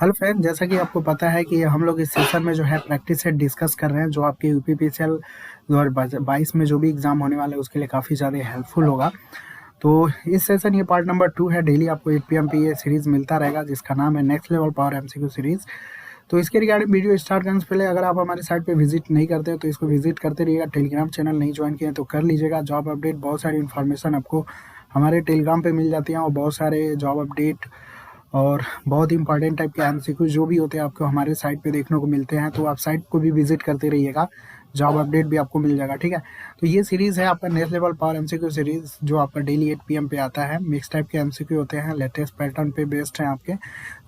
Hello friend, जैसा कि आपको पता है कि हम लोग इस सेशन में जो है प्रैक्टिस सेट डिस्कस कर रहे हैं जो आपके यूपीपीसीएल 2022 में जो भी एग्जाम होने वाला है उसके लिए काफ़ी ज़्यादा हेल्पफुल होगा। तो इस सेशन ये पार्ट नंबर 2 है। डेली आपको 8 PM पे ये सीरीज़ मिलता रहेगा जिसका नाम है next level power MCQ series. तो इसके रिगार्डिंग वीडियो स्टार्ट करने से पहले अगर आप हमारे साइट पे विजिट नहीं करते हो तो इसको विजिट करते रहिएगा। टेलीग्राम चैनल नहीं ज्वाइन किए तो कर लीजिएगा। जॉब अपडेट बहुत सारी इन्फॉर्मेशन आपको हमारे टेलीग्राम पे मिल जाती हैं और बहुत सारे जॉब अपडेट और बहुत ही इंपॉर्टेंट टाइप के एमसीक्यू जो भी होते हैं आपको हमारे साइट पे देखने को मिलते हैं। तो आप साइट को भी विजिट करते रहिएगा, जॉब अपडेट भी आपको मिल जाएगा। ठीक है, तो ये सीरीज़ है आपका next level power MCQ series जो आपका डेली 8 PM पे आता है। मिक्स टाइप के एमसीक्यू होते हैं, लेटेस्ट पैटर्न पे बेस्ड हैं आपके,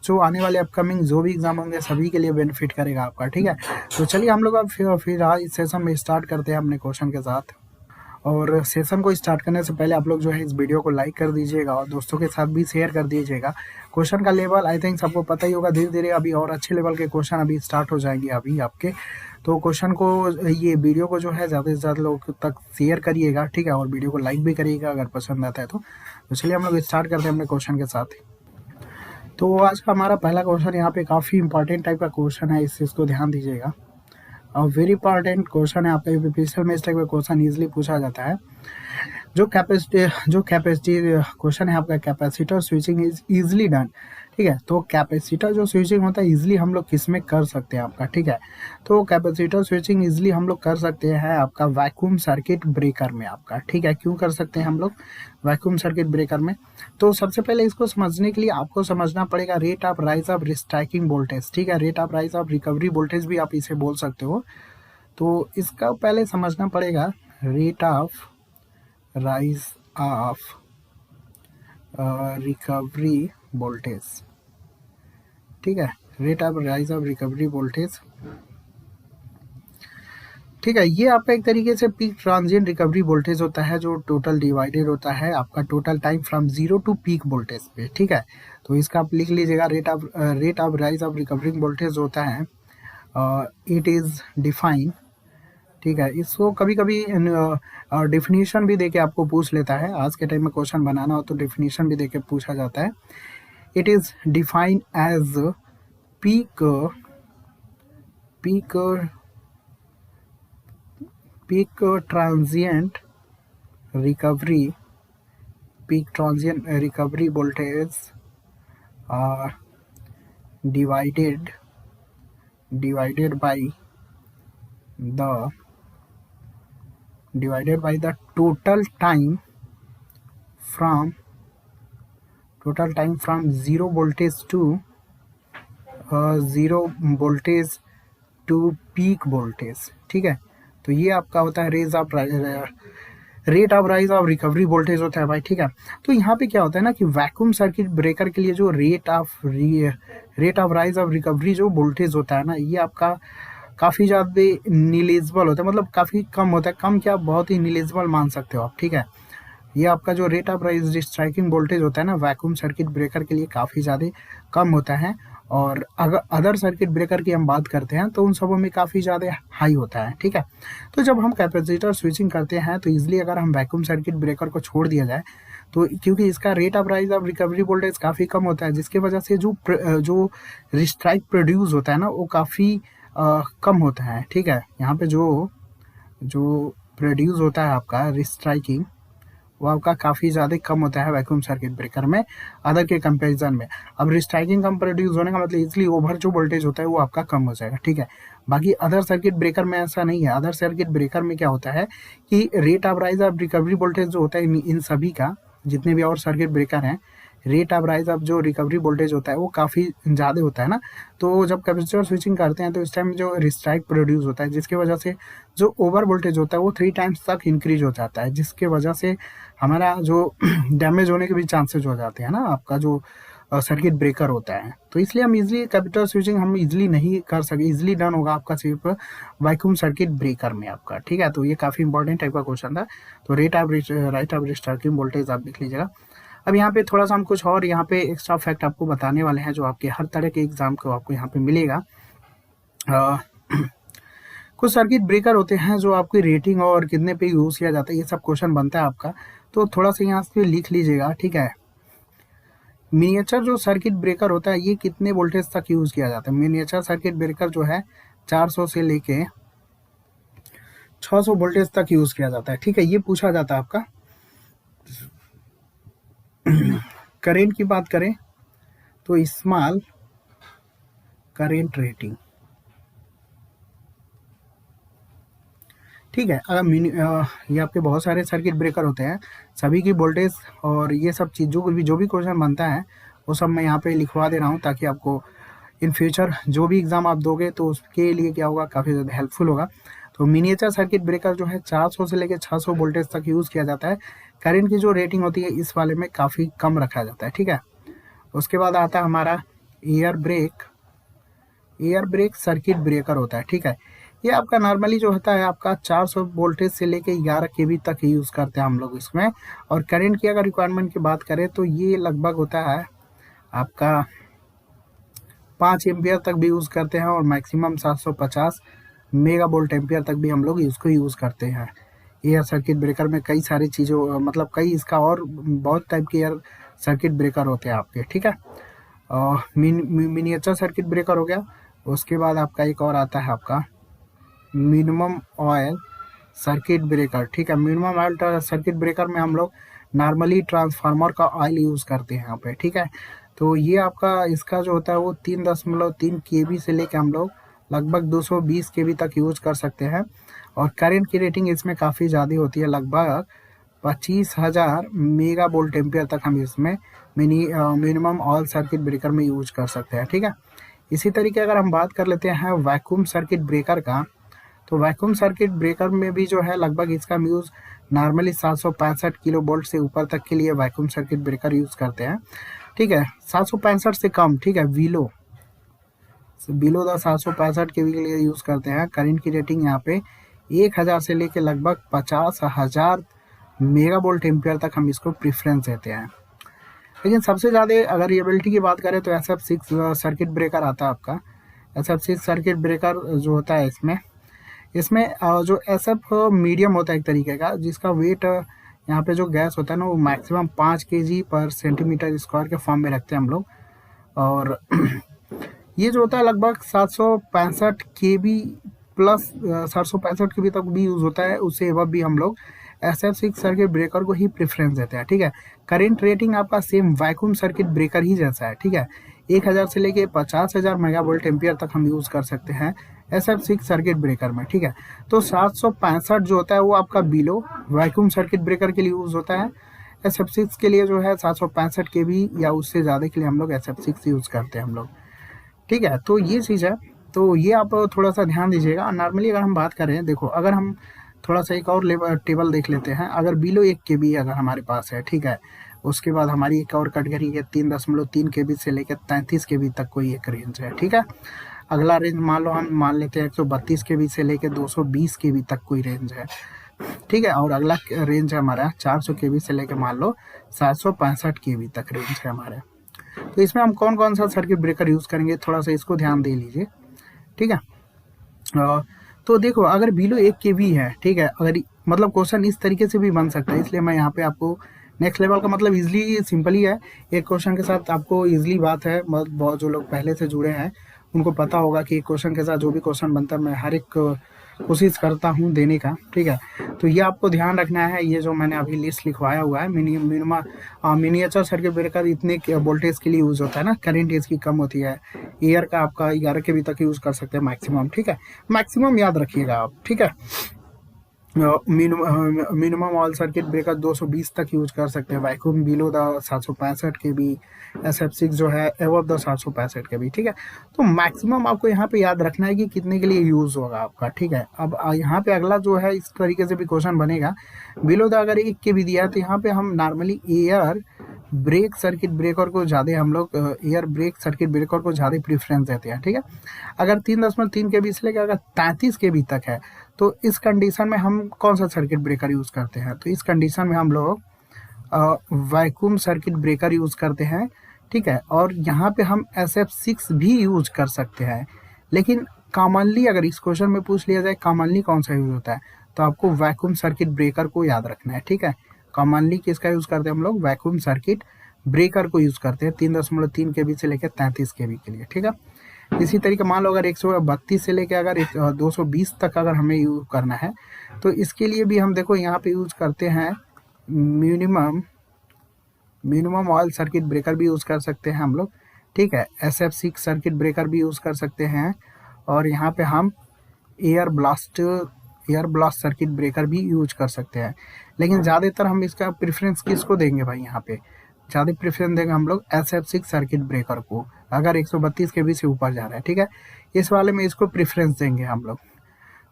जो आने वाले अपकमिंग जो भी एग्जाम होंगे सभी के लिए बेनिफिट करेगा आपका। ठीक है, तो चलिए हम लोग अब फिर आज इस सेशन में स्टार्ट करते हैं अपने क्वेश्चन के साथ। और सेशन को स्टार्ट करने से पहले आप लोग जो है इस वीडियो को लाइक कर दीजिएगा और दोस्तों के साथ भी शेयर कर दीजिएगा। क्वेश्चन का लेवल आई थिंक सबको पता ही होगा, धीरे धीरे अभी और अच्छे लेवल के क्वेश्चन अभी स्टार्ट हो जाएंगे अभी आपके। तो क्वेश्चन को ये वीडियो को जो है ज़्यादा से ज़्यादा लोगों तक शेयर करिएगा। ठीक है, और वीडियो को लाइक भी करिएगा अगर पसंद आता है तो चलिए हम लोग स्टार्ट करते हैं अपने क्वेश्चन के साथ। तो आज का हमारा पहला क्वेश्चन यहाँ पे काफ़ी इंपॉर्टेंट टाइप का क्वेश्चन है, इस चीज़ को ध्यान दीजिएगा। और वेरी इंपॉर्टेंट क्वेश्चन है आपका यूपीपीसीएल में, इस टाइप का क्वेश्चन ईजिली पूछा जाता है। जो कैपेसिटी क्वेश्चन है आपका, capacitor switching is easily done. ठीक है, तो कैपेसिटर जो स्विचिंग होता है इजीली हम लोग किस में कर सकते हैं आपका। ठीक है, तो कैपेसिटर स्विचिंग इजीली हम लोग कर सकते हैं आपका वैक्यूम सर्किट ब्रेकर में आपका। ठीक है, क्यों कर सकते हैं हम लोग वैक्यूम सर्किट ब्रेकर में? तो सबसे पहले इसको समझने के लिए आपको समझना पड़ेगा rate of rise of restriking voltage. ठीक है, rate of rise of recovery voltage भी आप इसे बोल सकते हो। तो इसका पहले समझना पड़ेगा rate of rise of recovery voltage. ठीक है, rate of rise of recovery voltage. ठीक है, ये आपका एक तरीके से पीक ट्रांजिएंट रिकवरी वोल्टेज होता है जो टोटल डिवाइडेड होता है आपका total time from zero to peak voltage पे। ठीक है, तो इसका आप लिख लीजिएगा rate of rise of recovering voltage होता है इट इज डिफाइन। ठीक है, इसको कभी कभी डिफिनीशन भी देके आपको पूछ लेता है। आज के टाइम में क्वेश्चन बनाना हो तो डिफिनीशन भी देके पूछा जाता है। It is define as peak peak peak transient recovery voltage divided by the total time from zero voltage to peak voltage। ठीक है, तो ये आपका होता है rate of rise of recovery voltage होता है भाई। ठीक है, तो यहाँ पे क्या होता है ना कि वैक्यूम सर्किट ब्रेकर के लिए जो rate of rise of recovery जो वोल्टेज होता है ना, ये आपका काफ़ी ज़्यादा निलिजिबल होता है, मतलब काफ़ी कम होता है। कम क्या, बहुत ही निलिजिबल मान सकते हो आप। ठीक है, ये आपका जो rate of rise striking voltage होता है ना वैक्यूम सर्किट ब्रेकर के लिए काफ़ी ज़्यादा कम होता है। और अगर अदर सर्किट ब्रेकर की हम बात करते हैं तो उन सबों में काफ़ी ज़्यादा हाई होता है। ठीक है, तो जब हम कैपेसिटर स्विचिंग करते हैं तो इजीली अगर हम वैक्यूम सर्किट ब्रेकर को छोड़ दिया जाए तो क्योंकि इसका rate of rise of recovery voltage काफ़ी कम होता है, जिसकी वजह से जो रिस्ट्राइक प्रोड्यूस होता है ना वो काफ़ी कम होता है। ठीक है, यहाँ पे जो प्रोड्यूस होता है आपका रिस्ट्राइकिंग वो आपका काफ़ी ज़्यादा कम होता है वैक्यूम सर्किट ब्रेकर में अदर के कंपैरिजन में। अब रिस्ट्राइकिंग कम प्रोड्यूस होने का मतलब इजीली ओवर जो वोल्टेज होता है वो आपका कम हो जाएगा। ठीक है, बाकी अदर सर्किट ब्रेकर में ऐसा नहीं है। अदर सर्किट ब्रेकर में क्या होता है कि rate of rise of recovery voltage जो होता है इन सभी का, जितने भी और सर्किट ब्रेकर हैं, रेट ऑफ राइज ऑफ जो रिकवरी वोल्टेज होता है वो काफ़ी ज़्यादा होता है ना। तो जब कैपेसिटर स्विचिंग करते हैं तो इस टाइम जो रिस्ट्राइक प्रोड्यूस होता है जिसकी वजह से जो ओवर वोल्टेज होता है वो 3 टाइम्स तक इंक्रीज हो जाता है, जिसके वजह से हमारा जो डैमेज होने के भी चांसेस हो जाते हैं ना आपका जो सर्किट ब्रेकर होता है। तो इसलिए हम इजीली कैपेसिटर स्विचिंग हम इजीली नहीं कर सके, इजीली डन होगा आपका सिर्फ वैक्यूम सर्किट ब्रेकर में आपका। ठीक है, तो ये काफ़ी इंपॉर्टेंट टाइप का क्वेश्चन था। तो रेट ऑफ रिस्ट्राइकिंग वोल्टेज आप लिख लीजिएगा। अब यहाँ पे थोड़ा सा हम कुछ और यहाँ पे एक्स्ट्रा फैक्ट आपको बताने वाले हैं जो आपके हर तरह के एग्जाम को आपको यहाँ पे मिलेगा। कुछ सर्किट ब्रेकर होते हैं जो आपकी रेटिंग और कितने पे यूज़ किया जाता है ये सब क्वेश्चन बनता है आपका, तो थोड़ा सा यहाँ पे लिख लीजिएगा। ठीक है, मिनिएचर जो सर्किट ब्रेकर होता है ये कितने वोल्टेज तक यूज़ किया जाता है? मिनिएचर सर्किट ब्रेकर जो है 400 से लेके 600 वोल्टेज तक यूज़ किया जाता है। ठीक है, ये पूछा जाता है आपका। करेंट की बात करें तो स्मॉल करेंट रेटिंग, ठीक है। अगर ये आपके बहुत सारे सर्किट ब्रेकर होते हैं, सभी की वोल्टेज और ये सब चीज़ों जो भी क्वेश्चन बनता है वो सब मैं यहाँ पे लिखवा दे रहा हूँ, ताकि आपको इन फ्यूचर जो भी एग्ज़ाम आप दोगे तो उसके लिए क्या होगा, काफ़ी ज़्यादा हेल्पफुल होगा। तो मिनिएचर सर्किट ब्रेकर जो है 400 से लेकर 600 वोल्टेज तक यूज़ किया जाता है। करंट की जो रेटिंग होती है इस वाले में काफ़ी कम रखा जाता है, ठीक है। उसके बाद आता है हमारा एयर ब्रेक सर्किट ब्रेकर होता है, ठीक है। ये आपका नॉर्मली जो होता है आपका 400 वोल्टेज से लेके 11 केवी तक यूज़ करते हैं हम लोग इसमें। और करंट की अगर रिक्वायरमेंट की बात करें तो ये लगभग होता है आपका 5 एम्पियर तक भी यूज़ करते हैं, और मैक्सिमम 750 मेगा वोल्ट एम्पियर तक भी हम लोग इसको यूज़ करते हैं। एयर सर्किट ब्रेकर में कई सारी चीज़ों मतलब कई इसका और बहुत टाइप के एयर सर्किट ब्रेकर होते हैं आपके, ठीक है। और मिनिएचर सर्किट ब्रेकर हो गया। उसके बाद आपका एक और आता है आपका मिनिमम ऑयल सर्किट ब्रेकर, ठीक है। मिनिमम ऑयल सर्किट ब्रेकर में हम लोग नॉर्मली ट्रांसफार्मर का ऑयल यूज़ करते हैं यहाँ पे, ठीक है। तो ये आपका इसका जो होता है वो 3.3 केवी से लेके हम लोग लगभग 220 केवी तक यूज कर सकते हैं। और करंट की रेटिंग इसमें काफ़ी ज़्यादा होती है, लगभग 25,000 मेगा वोल्ट एम्पियर तक हम इसमें मिनिमम ऑयल सर्किट ब्रेकर में यूज कर सकते हैं, ठीक है। इसी तरीके अगर हम बात कर लेते हैं वैक्यूम सर्किट ब्रेकर का, तो वैक्यूम सर्किट ब्रेकर में भी जो है लगभग इसका यूज़ नॉर्मली 765 किलो वोल्ट से ऊपर तक के लिए वैक्यूम सर्किट ब्रेकर यूज़ करते हैं, ठीक है। 765 से कम, ठीक है, बिलो द 765 के लिए यूज़ करते हैं। करंट की रेटिंग यहाँ पे 1000 से लेके लगभग 50,000 मेगा वोल्ट एम्पियर तक हम इसको प्रेफरेंस देते हैं। लेकिन सबसे ज़्यादा अगर रिएबिलिटी की बात करें तो SF6 सर्किट ब्रेकर आता है आपका। SF6 सर्किट ब्रेकर जो होता है इसमें जो SF मीडियम होता है एक तरीके का, जिसका वेट यहाँ पे जो गैस होता है ना वो मैक्सिमम 5 kg पर सेंटीमीटर स्क्वायर के फॉर्म में रखते हैं हम लोग। और ये जो होता है लगभग 765 kV प्लस 765 kV तक भी यूज़ होता है, उससे एबव भी हम लोग SF6 सर्किट ब्रेकर को ही प्रेफरेंस देते हैं, ठीक है। करंट रेटिंग आपका सेम वैक्यूम सर्किट ब्रेकर ही जैसा है, ठीक है। 1000 से लेके 50,000 मेगा वोल्ट एम्पियर तक हम यूज़ कर सकते हैं SF6 सर्किट ब्रेकर में, ठीक है। तो 765 जो होता है वो आपका बिलो वैक्यूम सर्किट ब्रेकर के लिए यूज़ होता है। SF6 के लिए जो है 765 kV या उससे ज़्यादा के लिए हम लोग SF6 यूज़ करते हैं हम लोग, ठीक है। तो ये चीज़ है, तो ये आप थोड़ा सा ध्यान दीजिएगा। नॉर्मली अगर हम बात करें, देखो अगर हम थोड़ा सा एक और टेबल देख लेते हैं, अगर बिलो 1 kV अगर हमारे पास है, ठीक है, उसके बाद हमारी एक और कैटेगरी है 3.3 kV से लेकर 33 kV तक कोई एक रेंज है, ठीक है। अगला रेंज हम मान लेते हैं 132 kV से लेकर 220 kV तक कोई रेंज है, ठीक है। और अगला रेंज है हमारा 400 kV से लेकर मान लो 765 kV तक रेंज है हमारे। तो इसमें हम कौन कौन सा सर्किट ब्रेकर यूज़ करेंगे, थोड़ा सा इसको ध्यान दे लीजिए, ठीक है। तो देखो अगर बिलो 1 kV है, ठीक है, अगर मतलब क्वेश्चन इस तरीके से भी बन सकता है, इसलिए मैं यहाँ पे आपको नेक्स्ट लेवल का मतलब इजली सिंपल ही है। एक क्वेश्चन के साथ आपको इजली बात है, बहुत जो लोग पहले से जुड़े हैं उनको पता होगा कि क्वेश्चन के साथ जो भी क्वेश्चन बनता है मैं हर एक कोशिश करता हूँ देने का, ठीक है। तो ये आपको ध्यान रखना है, ये जो मैंने अभी लिस्ट लिखवाया हुआ है मिनिएचर सर्किट ब्रेकर इतने वोल्टेज के लिए यूज़ होता है ना, करंट इसकी कम होती है। एयर का आपका 11 kV तक यूज़ कर सकते हैं मैक्सिमम, ठीक है। मैक्सिमम याद रखिएगा आप, ठीक है। मिनिमम ऑयल सर्किट ब्रेकर 220 तक यूज कर सकते हैं, vacuum below the 765 kV, SF6 जो है एबव द 765 kV, ठीक है। तो मैक्सिमम आपको यहाँ पे याद रखना है कि कितने के लिए यूज़ होगा आपका, ठीक है। अब यहाँ पे अगला जो है इस तरीके से भी क्वेश्चन बनेगा, बिलो द अगर 1 kV दिया है तो यहाँ पे हम normally air brake circuit breaker को ज़्यादा हम लोग एयर ब्रेक सर्किट ब्रेकर को ज़्यादा प्रेफरेंस देते हैं, ठीक है। अगर 3.3 kV से लेकर अगर 33 kV तक है तो इस कंडीशन में हम कौन सा सर्किट ब्रेकर यूज़ करते हैं, तो इस कंडीशन में हम लोग वैक्यूम सर्किट ब्रेकर यूज़ करते हैं, ठीक है। और यहाँ पे हम SF6 भी यूज कर सकते हैं, लेकिन कॉमनली अगर इस क्वेश्चन में पूछ लिया जाए कॉमनली कौन सा यूज होता है तो आपको वैक्यूम सर्किट ब्रेकर को याद रखना है, ठीक है। कॉमनली किसका यूज़ करते हैं हम लोग, वैक्यूम सर्किट ब्रेकर को यूज़ करते हैं 3.3 kV से लेकर 33 kV के लिए, ठीक है। इसी तरीके मान लो अगर 132 से लेकर अगर 220 तक अगर हमें यूज़ करना है तो इसके लिए भी हम देखो यहाँ पे यूज़ करते हैं मिनिमम ऑयल सर्किट ब्रेकर भी यूज़ कर सकते हैं हम लोग, ठीक है। SF6 सर्किट ब्रेकर भी यूज़ कर सकते हैं और यहाँ पे हम एयर ब्लास्ट सर्किट ब्रेकर भी यूज कर सकते हैं। लेकिन ज़्यादातर हम इसका प्रेफरेंस किसको देंगे भाई, यहाँ पे ज़्यादा प्रेफरेंस देंगे हम लोग SF6 सर्किट ब्रेकर को, अगर 132 kV से ऊपर जा रहा है, ठीक है। इस वाले में इसको प्रेफरेंस देंगे हम लोग।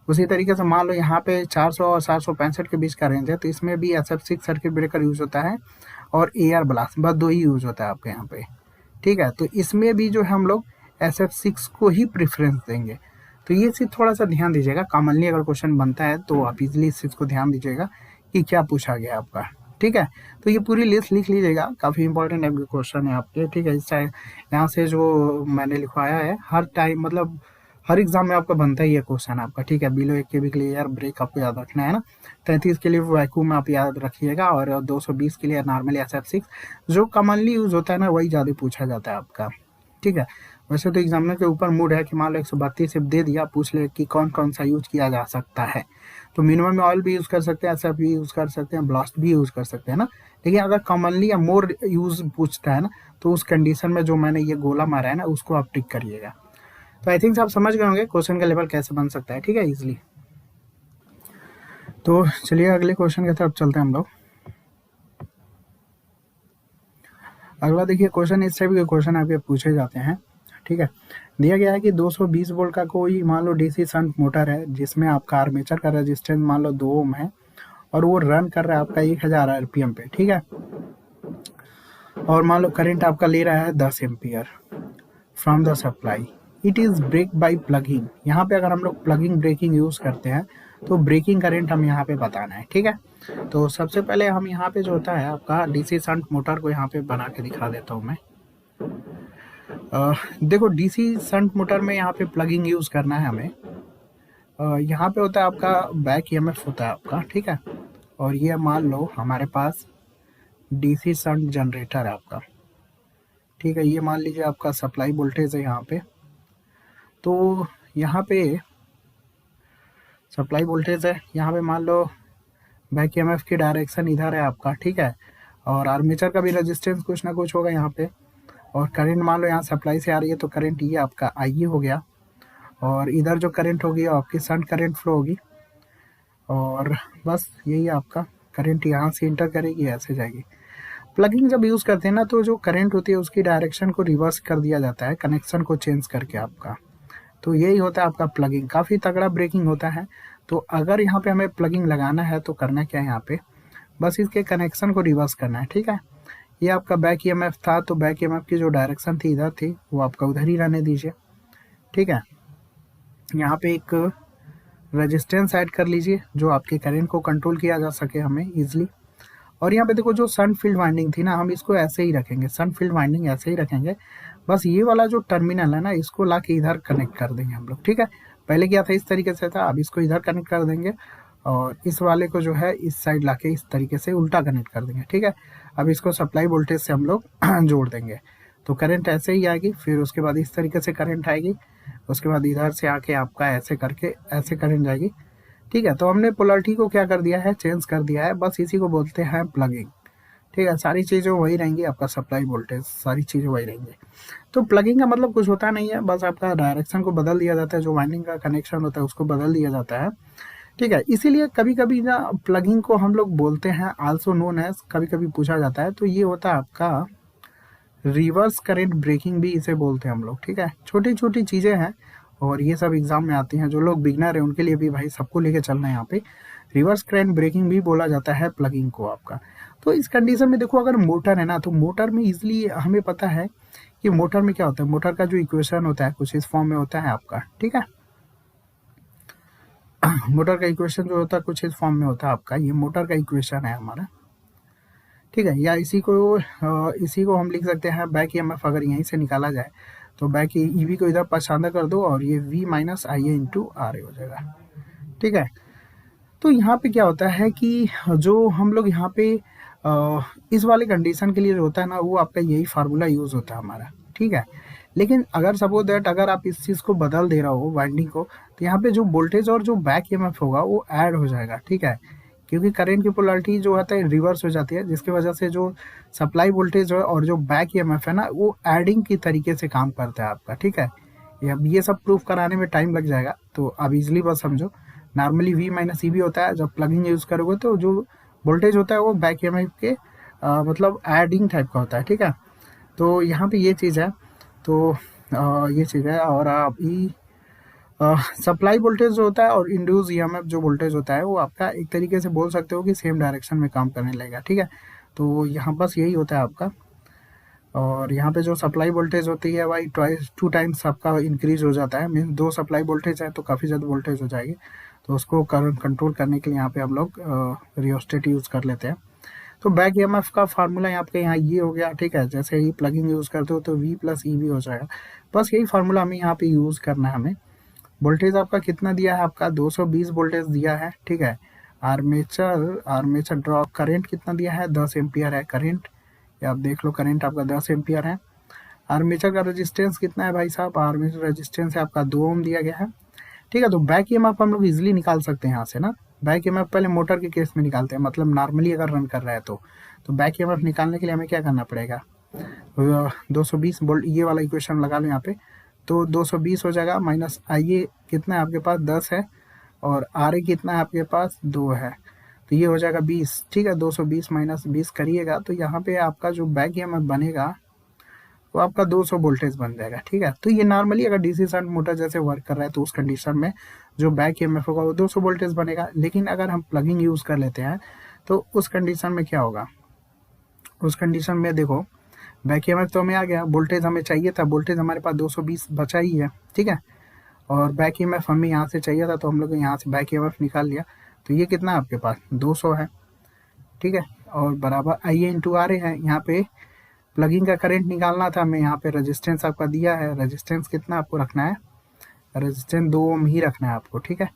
उसी तरीके से मान लो यहाँ पे 400 और 765 के बीच का रेंज है तो इसमें भी SF6 सर्किट ब्रेकर यूज होता है और एयर ब्लास्ट, बस 2 ही यूज होता है आपके यहाँ पे, ठीक है। तो इसमें भी जो है हम लोग SF6 को ही प्रेफरेंस देंगे। तो ये चीज़ थोड़ा सा ध्यान दीजिएगा, कॉमनली अगर क्वेश्चन बनता है तो आप इजीली इस चीज़ को ध्यान दीजिएगा कि क्या पूछा गया आपका, ठीक है। तो ये पूरी लिस्ट लिख लीजिएगा, काफ़ी इंपॉर्टेंट क्वेश्चन है आपके, ठीक है। इस यहाँ से जो मैंने लिखवाया है हर टाइम मतलब हर एग्जाम में आपका बनता ही है क्वेश्चन आपका, ठीक है। बिलो 1 kV के लिए एयर ब्रेक आपको याद रखना है ना, 33 के लिए वैक्यूम आप याद रखिएगा और 220 के लिए नॉर्मली SF6 जो कॉमनली यूज होता है ना वही ज़्यादा पूछा जाता है आपका, ठीक है। वैसे तो एग्जामिनर के ऊपर मूड है कि मान लो 132 से दे दिया, पूछ ले कि कौन कौन सा यूज किया जा सकता है। तो मिनिमम में ऑयल भी यूज़ कर सकते हैं, SF भी यूज़ कर सकते हैं, ब्लास्ट भी यूज़ कर सकते हैं ना। लेकिन अगर कॉमनली या मोर यूज़ पूछता है ना तो उस कंडीशन में जो मैंने ये गोला मारा है ना उसको आप टिक करिएगा। तो आई थिंक आप समझ गए होंगे क्वेश्चन का लेवल कैसे बन सकता है, ठीक है, इजिली। तो चलिए अगले क्वेश्चन की तरफ चलते हैं हम लोग। अगला देखिए क्वेश्चन इस टाइप के क्वेश्चन आपके पूछे जाते हैं, ठीक है। दिया गया है कि 220 वोल्ट का कोई मान लो DC शंट मोटर है जिसमें आपका आर्मेचर का रेजिस्टेंस मान लो 2 ओम है और वो रन कर रहा है आपका 1000 RPM पे, ठीक है। और मान लो करंट आपका ले रहा है 10 ampere from the supply, it is break by plugging. यहाँ पे अगर हम लोग प्लगिंग ब्रेकिंग यूज़ करते हैं तो ब्रेकिंग करंट हम यहाँ पे बताना है, ठीक है। तो सबसे पहले हम यहाँ पे जो होता है आपका DC शंट मोटर को यहाँ पे बना के दिखा देता हूँ मैं। देखो DC शंट मोटर में यहाँ पे प्लगिंग यूज़ करना है हमें। यहाँ पे होता है आपका बैक EMF होता है आपका, ठीक है। और ये मान लो हमारे पास DC शंट जनरेटर है आपका, ठीक है। ये मान लीजिए आपका सप्लाई वोल्टेज है यहाँ पे, तो यहाँ पे सप्लाई वोल्टेज है, यहाँ पे मान लो बैक EMF की डायरेक्शन इधर है आपका, ठीक है। और आर्मेचर का भी रेजिस्टेंस कुछ ना कुछ होगा यहाँ पे, और करंट मान लो यहाँ सप्लाई से आ रही है तो करंट ये आपका IE हो गया, और इधर जो करंट होगी आपकी शंट करंट फ्लो होगी, और बस यही आपका करंट यहाँ से इंटर करेगी, ऐसे जाएगी। प्लगिंग जब यूज़ करते हैं ना तो जो करंट होती है उसकी डायरेक्शन को रिवर्स कर दिया जाता है, कनेक्शन को चेंज करके आपका। तो यही होता है आपका प्लगिंग, काफ़ी तगड़ा ब्रेकिंग होता है। तो अगर यहाँ पे हमें प्लगिंग लगाना है तो करना क्या है, यहाँ पे बस इसके कनेक्शन को रिवर्स करना है, ठीक है। ये आपका बैक EMF था तो बैक EMF की जो डायरेक्शन थी इधर थी वो आपका उधर ही रहने दीजिए, ठीक है। यहाँ पे एक रेजिस्टेंस ऐड कर लीजिए जो आपके करंट को कंट्रोल किया जा सके हमें ईजिली। और यहाँ पे देखो जो सन फील्ड वाइंडिंग थी ना हम इसको ऐसे ही रखेंगे, सन फील्ड वाइंडिंग ऐसे ही रखेंगे। बस ये वाला जो टर्मिनल है ना इसको ला के इधर कनेक्ट कर देंगे हम लोग, ठीक है। पहले क्या था इस तरीके से था, अब इसको इधर कनेक्ट कर देंगे और इस वाले को जो है इस साइड ला के इस तरीके से उल्टा कनेक्ट कर देंगे, ठीक है। अब इसको सप्लाई वोल्टेज से हम लोग जोड़ देंगे तो करंट ऐसे ही आएगी, फिर उसके बाद इस तरीके से करंट आएगी, उसके बाद इधर से आके आपका ऐसे करके ऐसे करंट जाएगी, ठीक है। तो हमने पोलरिटी को क्या कर दिया है, चेंज कर दिया है, बस इसी को बोलते हैं प्लगिंग, ठीक है। सारी चीज़ें वही रहेंगी, आपका सप्लाई वोल्टेज सारी चीज़ें वही रहेंगी। तो प्लगिंग का मतलब कुछ होता नहीं है, बस आपका डायरेक्शन को बदल दिया जाता है, जो वाइंडिंग का कनेक्शन होता है उसको बदल दिया जाता है, ठीक है। इसीलिए कभी कभी ना प्लगिंग को हम लोग बोलते हैं आल्सो नोन एज, कभी कभी पूछा जाता है तो ये होता है आपका रिवर्स करंट ब्रेकिंग भी इसे बोलते हैं हम लोग, ठीक है। छोटी छोटी चीज़ें हैं और ये सब एग्जाम में आती हैं, जो लोग बिगनर है उनके लिए भी भाई सबको लेके चलना है यहाँ पे। रिवर्स करंट ब्रेकिंग भी बोला जाता है प्लगिंग को आपका। तो इस कंडीशन में देखो अगर मोटर है ना तो मोटर में इजिली हमें पता है कि मोटर में क्या होता है, मोटर का जो इक्वेशन होता है कुछ इस फॉर्म में होता है आपका, ठीक है। मोटर का इक्वेशन जो होता है कुछ इस फॉर्म में होता है आपका, ये मोटर का इक्वेशन है हमारा, ठीक है। या इसी को हम लिख सकते हैं बैक EMF अगर यहीं से निकाला जाए तो बैक EV को इधर पाशांदा कर दो और ये V minus IA into RA हो जाएगा, ठीक है। तो यहाँ पे क्या होता है कि जो हम लोग यहाँ पे इस वाले कंडीशन के लिए जो होता है ना, वो आपका यही फार्मूला यूज़ होता है हमारा, ठीक है। लेकिन अगर सपोज दैट अगर आप इस चीज़ को बदल दे रहा हो वाइंडिंग को, तो यहाँ पे जो वोल्टेज और जो बैक ईएमएफ होगा वो ऐड हो जाएगा, ठीक है। क्योंकि करंट की पोलैरिटी जो होता है रिवर्स हो जाती है, जिसकी वजह से जो सप्लाई वोल्टेज है और जो बैक ईएमएफ है ना, वो एडिंग की तरीके से काम करता है आपका, ठीक है। अब ये सब प्रूफ कराने में टाइम लग जाएगा, तो आप इजीली बस समझो। नॉर्मली V माइनस ई भी होता है, जब प्लगिंग यूज़ करोगे तो जो वोल्टेज होता है वो बैक ईएमएफ के मतलब एडिंग टाइप का होता है, ठीक है। तो यहाँ पे ये चीज़ है, तो ये चीज़ है। और अभी सप्लाई वोल्टेज जो होता है और इंड्यूस ईएमएफ जो वोल्टेज होता है, वो आपका एक तरीके से बोल सकते हो कि सेम डायरेक्शन में काम करने लगेगा, ठीक है। तो यहाँ बस यही होता है आपका। और यहाँ पे जो सप्लाई वोल्टेज होती है भाई टू टाइम्स आपका इंक्रीज हो जाता है। मीन्स 2 सप्लाई वोल्टेज है तो काफ़ी ज़्यादा वोल्टेज हो जाएगी, तो उसको कंट्रोल करने के लिए यहाँ पे हम लोग रियोस्टेट यूज़ कर लेते हैं। तो बैक ईएमएफ का फार्मूला यहाँ पे ये हो गया, ठीक है। जैसे ही प्लगिंग यूज़ करते हो तो V प्लस ई भी हो जाएगा। बस यही फार्मूला हमें यहाँ पे यूज़ करना है। हमें वोल्टेज आपका कितना दिया है, आपका 220 वोल्टेज दिया है, ठीक है। आर्मेचर ड्रॉप करंट कितना दिया है, 10 एम्पियर है करंट, आप देख लो करंट आपका 10 एम्पियर है। आर्मेचर का रेजिस्टेंस कितना है भाई साहब, आर्मेचर रेजिस्टेंस है आपका 2 ओम दिया गया है, ठीक है। तो बैक ईएमएफ हम लोग इजीली निकाल सकते हैं यहाँ से ना। बैक ईएमएफ पहले मोटर के केस में निकालते हैं, मतलब नॉर्मली अगर रन कर रहा है तो बैक ईएमएफ निकालने के लिए हमें क्या करना पड़ेगा, 220 वोल्ट ये वाला इक्वेशन लगा लो यहाँ पे। तो 220 हो जाएगा, माइनस IA कितना है आपके पास 10 है, और RA कितना है आपके पास 2 है, तो ये हो जाएगा 20, ठीक है। 220 माइनस 20 करिएगा तो यहाँ पे आपका जो बैक ईएमएफ बनेगा वो आपका 200 वोल्टेज बन जाएगा, ठीक है। तो ये नॉर्मली अगर डीसी शंट मोटर जैसे वर्क कर रहा है तो उस कंडीशन में जो बैक ईएमएफ होगा वो 200 वोल्टेज बनेगा। लेकिन अगर हम प्लगिंग यूज़ कर लेते हैं तो उस कंडीशन में क्या होगा, उस कंडीशन में देखो बैक ईएमएफ तो हमें आ गया, वोल्टेज हमें चाहिए था, वोल्टेज हमारे पास 220 बचा ही है, ठीक है। और बैक ईएमएफ हमें यहाँ से चाहिए था तो हम लोग यहाँ से बैक ईएमएफ निकाल लिया, तो ये कितना है आपके पास 200 है, ठीक है। और बराबर IA इंटू RA है। यहाँ पे प्लगिंग का करंट निकालना था हमें, यहाँ पे रेजिस्टेंस आपका दिया है, रेजिस्टेंस कितना आपको रखना है, रेजिस्टेंस 2 ओम ही रखना है आपको, ठीक है।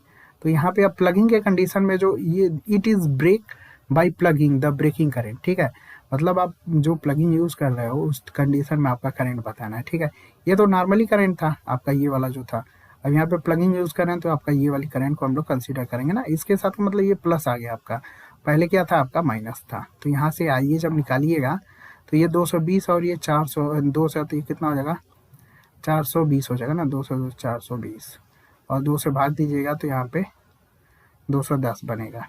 तो यहाँ पे अब प्लगिंग के कंडीशन में जो ये it is break by plugging the breaking current, ठीक है। मतलब आप जो प्लगिंग यूज़ कर रहे हो उस कंडीशन में आपका करंट बताना है, ठीक है। ये तो नॉर्मली करंट था आपका ये वाला जो था, अब यहाँ पे प्लगिंग यूज़ कर रहे हैं तो आपका ये वाली करंट को हम लोग कंसिडर करेंगे ना। इसके साथ मतलब ये प्लस आ गया आपका, पहले क्या था आपका माइनस था। तो यहाँ से आइए जब निकालिएगा तो ये 220 और ये 400 2 से, तो ये कितना हो जाएगा 420 हो जाएगा ना, 200 420 और 2 से भाग दीजिएगा तो यहाँ पे 210 बनेगा।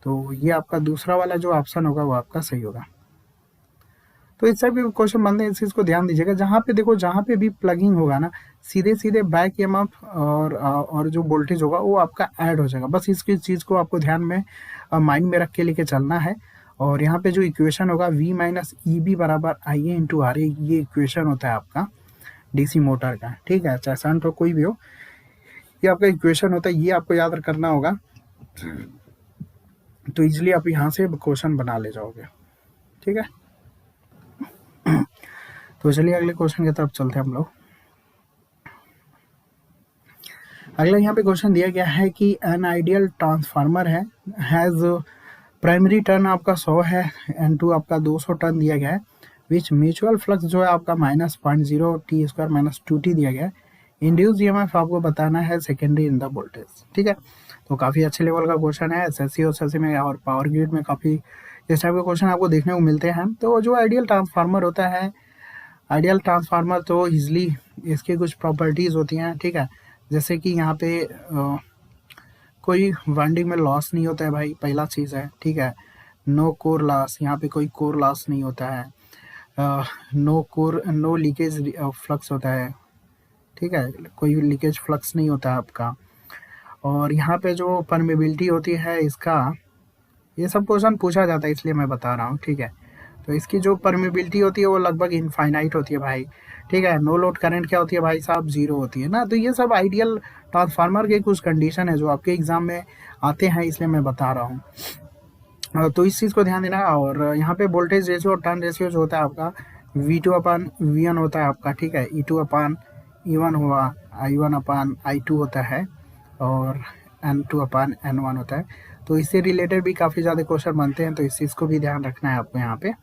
तो ये आपका दूसरा वाला जो ऑप्शन होगा वो आपका सही होगा। तो इस टाइप के क्वेश्चन बनते हैं, इस चीज़ को ध्यान दीजिएगा। जहाँ पे देखो जहाँ पे भी प्लगिंग होगा ना, सीधे सीधे बैक ईएमएफ और जो वोल्टेज होगा वो आपका ऐड हो जाएगा। बस इसकी चीज़ को आपको ध्यान में माइंड में रख के लेके चलना है। और यहाँ पे जो इक्वेशन होगा V माइनस EB बराबर IA इंटू RA, ये इक्वेशन होता है आपका DC मोटर का, ठीक है। चाहे शंट हो कोई भी हो, ये आपका इक्वेशन होता है, ये आपको याद करना होगा। तो इजिली आप यहाँ से क्वेश्चन बना ले जाओगे, ठीक है। तो चलिए अगले क्वेश्चन की तरफ चलते हैं हम लोग। अगला यहाँ पे क्वेश्चन दिया गया है कि एन आइडियल ट्रांसफार्मर है, हैज़ प्राइमरी टर्न आपका 100 है, N2 आपका 200 टर्न दिया गया है, विच म्यूचुअल फ्लक्स जो है आपका -0.0 T² माइनस 2T दिया गया है। इंड्यूस ईएमएफ आपको बताना है सेकेंडरी इन द वोल्टेज, ठीक है। तो काफ़ी अच्छे लेवल का क्वेश्चन है, SSC और SSC में और पावर ग्रिड में काफ़ी इस टाइप के क्वेश्चन आपको देखने को मिलते हैं। तो जो आइडियल ट्रांसफार्मर होता है, आइडियल ट्रांसफार्मर तो ईजिली इसकी कुछ प्रॉपर्टीज़ होती हैं, ठीक है। जैसे कि यहाँ पे कोई वाइंडिंग में लॉस नहीं होता है भाई, पहला चीज़ है, ठीक है। नो कोर लॉस, यहाँ पे कोई कोर लॉस नहीं होता है। नो लीकेज फ्लक्स होता है, ठीक है, कोई लीकेज फ्लक्स नहीं होता है आपका। और यहाँ पे जो परमेबिलिटी होती है इसका, ये सब क्वेश्चन पूछा जाता है इसलिए मैं बता रहा हूँ, ठीक है। तो इसकी जो परमेबिलिटी होती है वो लगभग इनफाइनाइट होती है भाई, ठीक है। नो लोड करंट क्या होती है भाई साहब, 0 होती है ना। तो ये सब आइडियल ट्रांसफार्मर के कुछ कंडीशन है जो आपके एग्जाम में आते हैं, इसलिए मैं बता रहा हूँ। तो इस चीज़ को ध्यान देना। और यहाँ पे वोल्टेज रेशियो और टर्न रेशियो जो होता है आपका V2/V1 होता है आपका, ठीक है। E2/E1 हुआ, I1/I2 होता है, और N2/N1 होता है। तो इससे रिलेटेड भी काफ़ी ज़्यादा क्वेश्चन बनते हैं, तो इस चीज़ को भी ध्यान रखना है आपको यहाँ पे।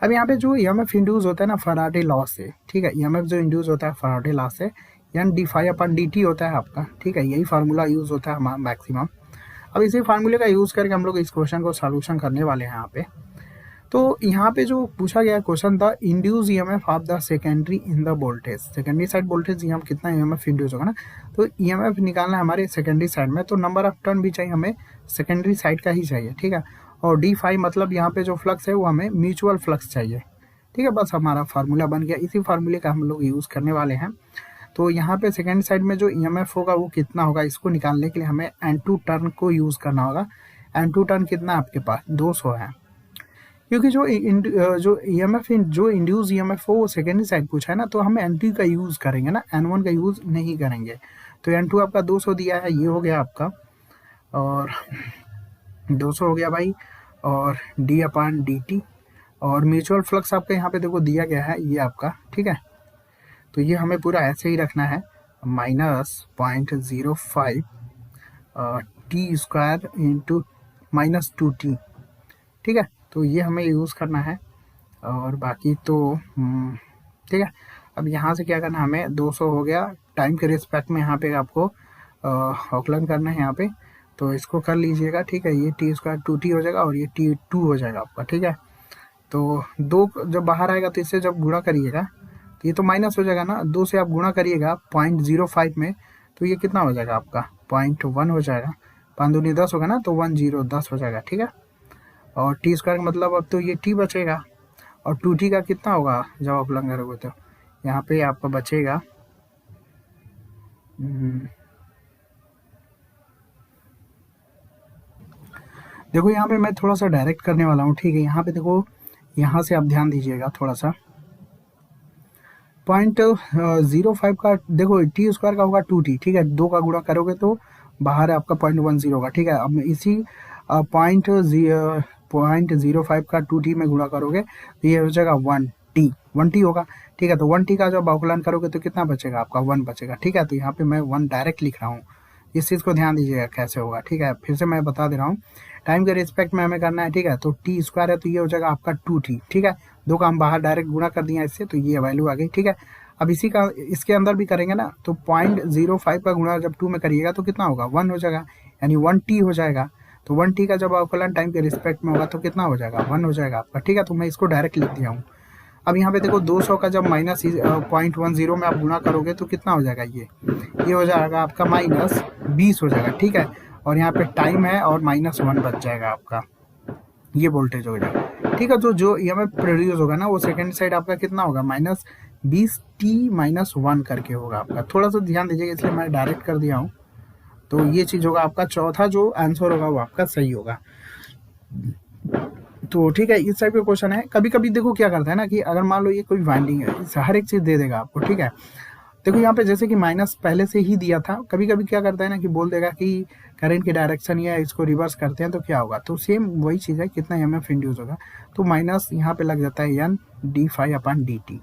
अब यहाँ पे जो ईएमएफ इंड्यूस होता है ना फैराडे लॉ से, ठीक है, ईएमएफ जो इंड्यूस होता है फैराडे लॉ से, एन डी फाई अपन डी टी होता है आपका, ठीक है, यही फार्मूला यूज़ होता है हमारा मैक्सिमम। अब इसी फार्मूले का यूज़ करके हम लोग इस क्वेश्चन को सॉल्यूशन करने वाले हैं यहाँ पे। तो यहाँ पे जो पूछा गया क्वेश्चन था, induce EMF of the secondary in the voltage, secondary side voltage यहाँ कितना ईएमएफ इंड्यूस होगा ना, तो ईएमएफ निकालना है हमारे सेकेंडरी साइड में, तो नंबर ऑफ टर्न भी चाहिए हमें सेकेंडरी साइड का ही चाहिए, ठीक है। और डी फाई मतलब यहाँ पे जो फ्लक्स है वो हमें म्यूचुअल फ्लक्स चाहिए, ठीक है। बस हमारा फार्मूला बन गया, इसी फार्मूले का हम लोग यूज़ करने वाले हैं। तो यहाँ पे सेकेंड साइड में जो ईएमएफ होगा वो कितना होगा, इसको निकालने के लिए हमें N2 टर्न को यूज़ करना होगा। N2 टर्न कितना आपके पास 200 है, क्योंकि जो ईएमएफ जो इंड्यूस ईएमएफ हो वो सेकेंडरी साइड पूछा है ना, तो हम N2 का यूज़ करेंगे ना, N1 का यूज़ नहीं करेंगे। तो N2 आपका 200 दिया है, ये हो गया आपका, और 200 हो गया भाई, और डी अपान डी टी, और म्यूचुअल फ्लक्स आपका यहाँ पे देखो दिया गया है ये आपका, ठीक है। तो ये हमें पूरा ऐसे ही रखना है, -0.05 टी स्क्वायर इंटू -2t, ठीक है। तो ये हमें यूज़ करना है, और बाकी तो ठीक है। अब यहाँ से क्या करना है, हमें 200 हो गया, टाइम के रिस्पेक्ट में यहाँ पे आपको आकलन करना है यहाँ पे, तो इसको कर लीजिएगा, ठीक है। ये टी स्क्वायर 2t हो जाएगा, और ये t2 हो जाएगा आपका, ठीक है। तो 2 जब बाहर आएगा तो इससे जब गुणा करिएगा तो ये तो माइनस हो जाएगा ना, 2 से आप गुणा करिएगा 0.05 में, तो ये कितना हो जाएगा आपका 0.1 हो जाएगा, 5 दूनी 10 होगा ना, तो 10 हो जाएगा, ठीक है। और टी स्क्वायर का मतलब अब तो ये टी बचेगा, और 2t का कितना होगा जब आप लंग करोगे, तो यहाँ पे आपका बचेगा देखो यहाँ पे मैं थोड़ा सा डायरेक्ट करने वाला हूँ, ठीक है। यहाँ पे देखो, यहाँ से आप ध्यान दीजिएगा थोड़ा सा, 0.05 का देखो टी स्क्वायर का होगा 2t, ठीक है, 2 का गुणा करोगे तो बाहर आपका 0.10 होगा, ठीक है। अब इसी 0.05 का 2t में गुणा करोगे तो ये हो जाएगा 1t होगा, ठीक है। तो 1t का जब अवकलन करोगे तो कितना बचेगा आपका 1 बचेगा, ठीक है। तो यहाँ पे मैं 1 डायरेक्ट लिख रहा हूँ, इस चीज़ को ध्यान दीजिएगा कैसे होगा, ठीक है। फिर से मैं बता दे रहा हूँ, टाइम के रिस्पेक्ट में हमें करना है, ठीक है। तो टी स्क्वायर है तो ये हो जाएगा आपका 2t, ठीक है। 2 का हम बाहर डायरेक्ट गुणा कर दिया इससे, तो ये वैल्यू आ गई, ठीक है। अब इसी का इसके अंदर भी करेंगे ना, तो 0.05 का गुणा जब 2 में करिएगा तो कितना होगा 1 हो जाएगा, यानी 1t हो जाएगा। तो 1t का जब अवकलन टाइम के रिस्पेक्ट में होगा तो कितना हो जाएगा 1 हो जाएगा आपका, ठीक है। तो मैं इसको डायरेक्ट लिख दिया हूँ। अब यहाँ पे देखो 200 का जब -0.10 में आप गुणा करोगे तो कितना हो जाएगा, ये हो जाएगा आपका -20 हो जाएगा, ठीक है। और यहाँ पे टाइम है और -1 बच जाएगा आपका, ये वोल्टेज हो जाएगा, ठीक है। तो जो ईएमएफ प्रोड्यूस होगा ना वो सेकेंड साइड आपका कितना होगा -20t-1 करके होगा आपका। थोड़ा सा ध्यान दीजिएगा, इसलिए मैं डायरेक्ट कर दिया हूँ। तो ये चीज़ होगा आपका, चौथा जो आंसर होगा वो आपका सही होगा। तो ठीक है, इस टाइप का क्वेश्चन है। कभी कभी देखो क्या करता है ना, कि अगर मान लो ये कोई वाइंडिंग है, हर एक चीज़ दे देगा आपको, ठीक है। देखो यहाँ पे जैसे कि माइनस पहले से ही दिया था, कभी कभी क्या करता है ना कि बोल देगा कि करंट की डायरेक्शन या इसको रिवर्स करते हैं तो क्या होगा, तो सेम वही चीज़ है, कितना ईएमएफ इंड्यूस होगा, तो माइनस यहाँ पे लग जाता है एन डी फाई अपान डी टी,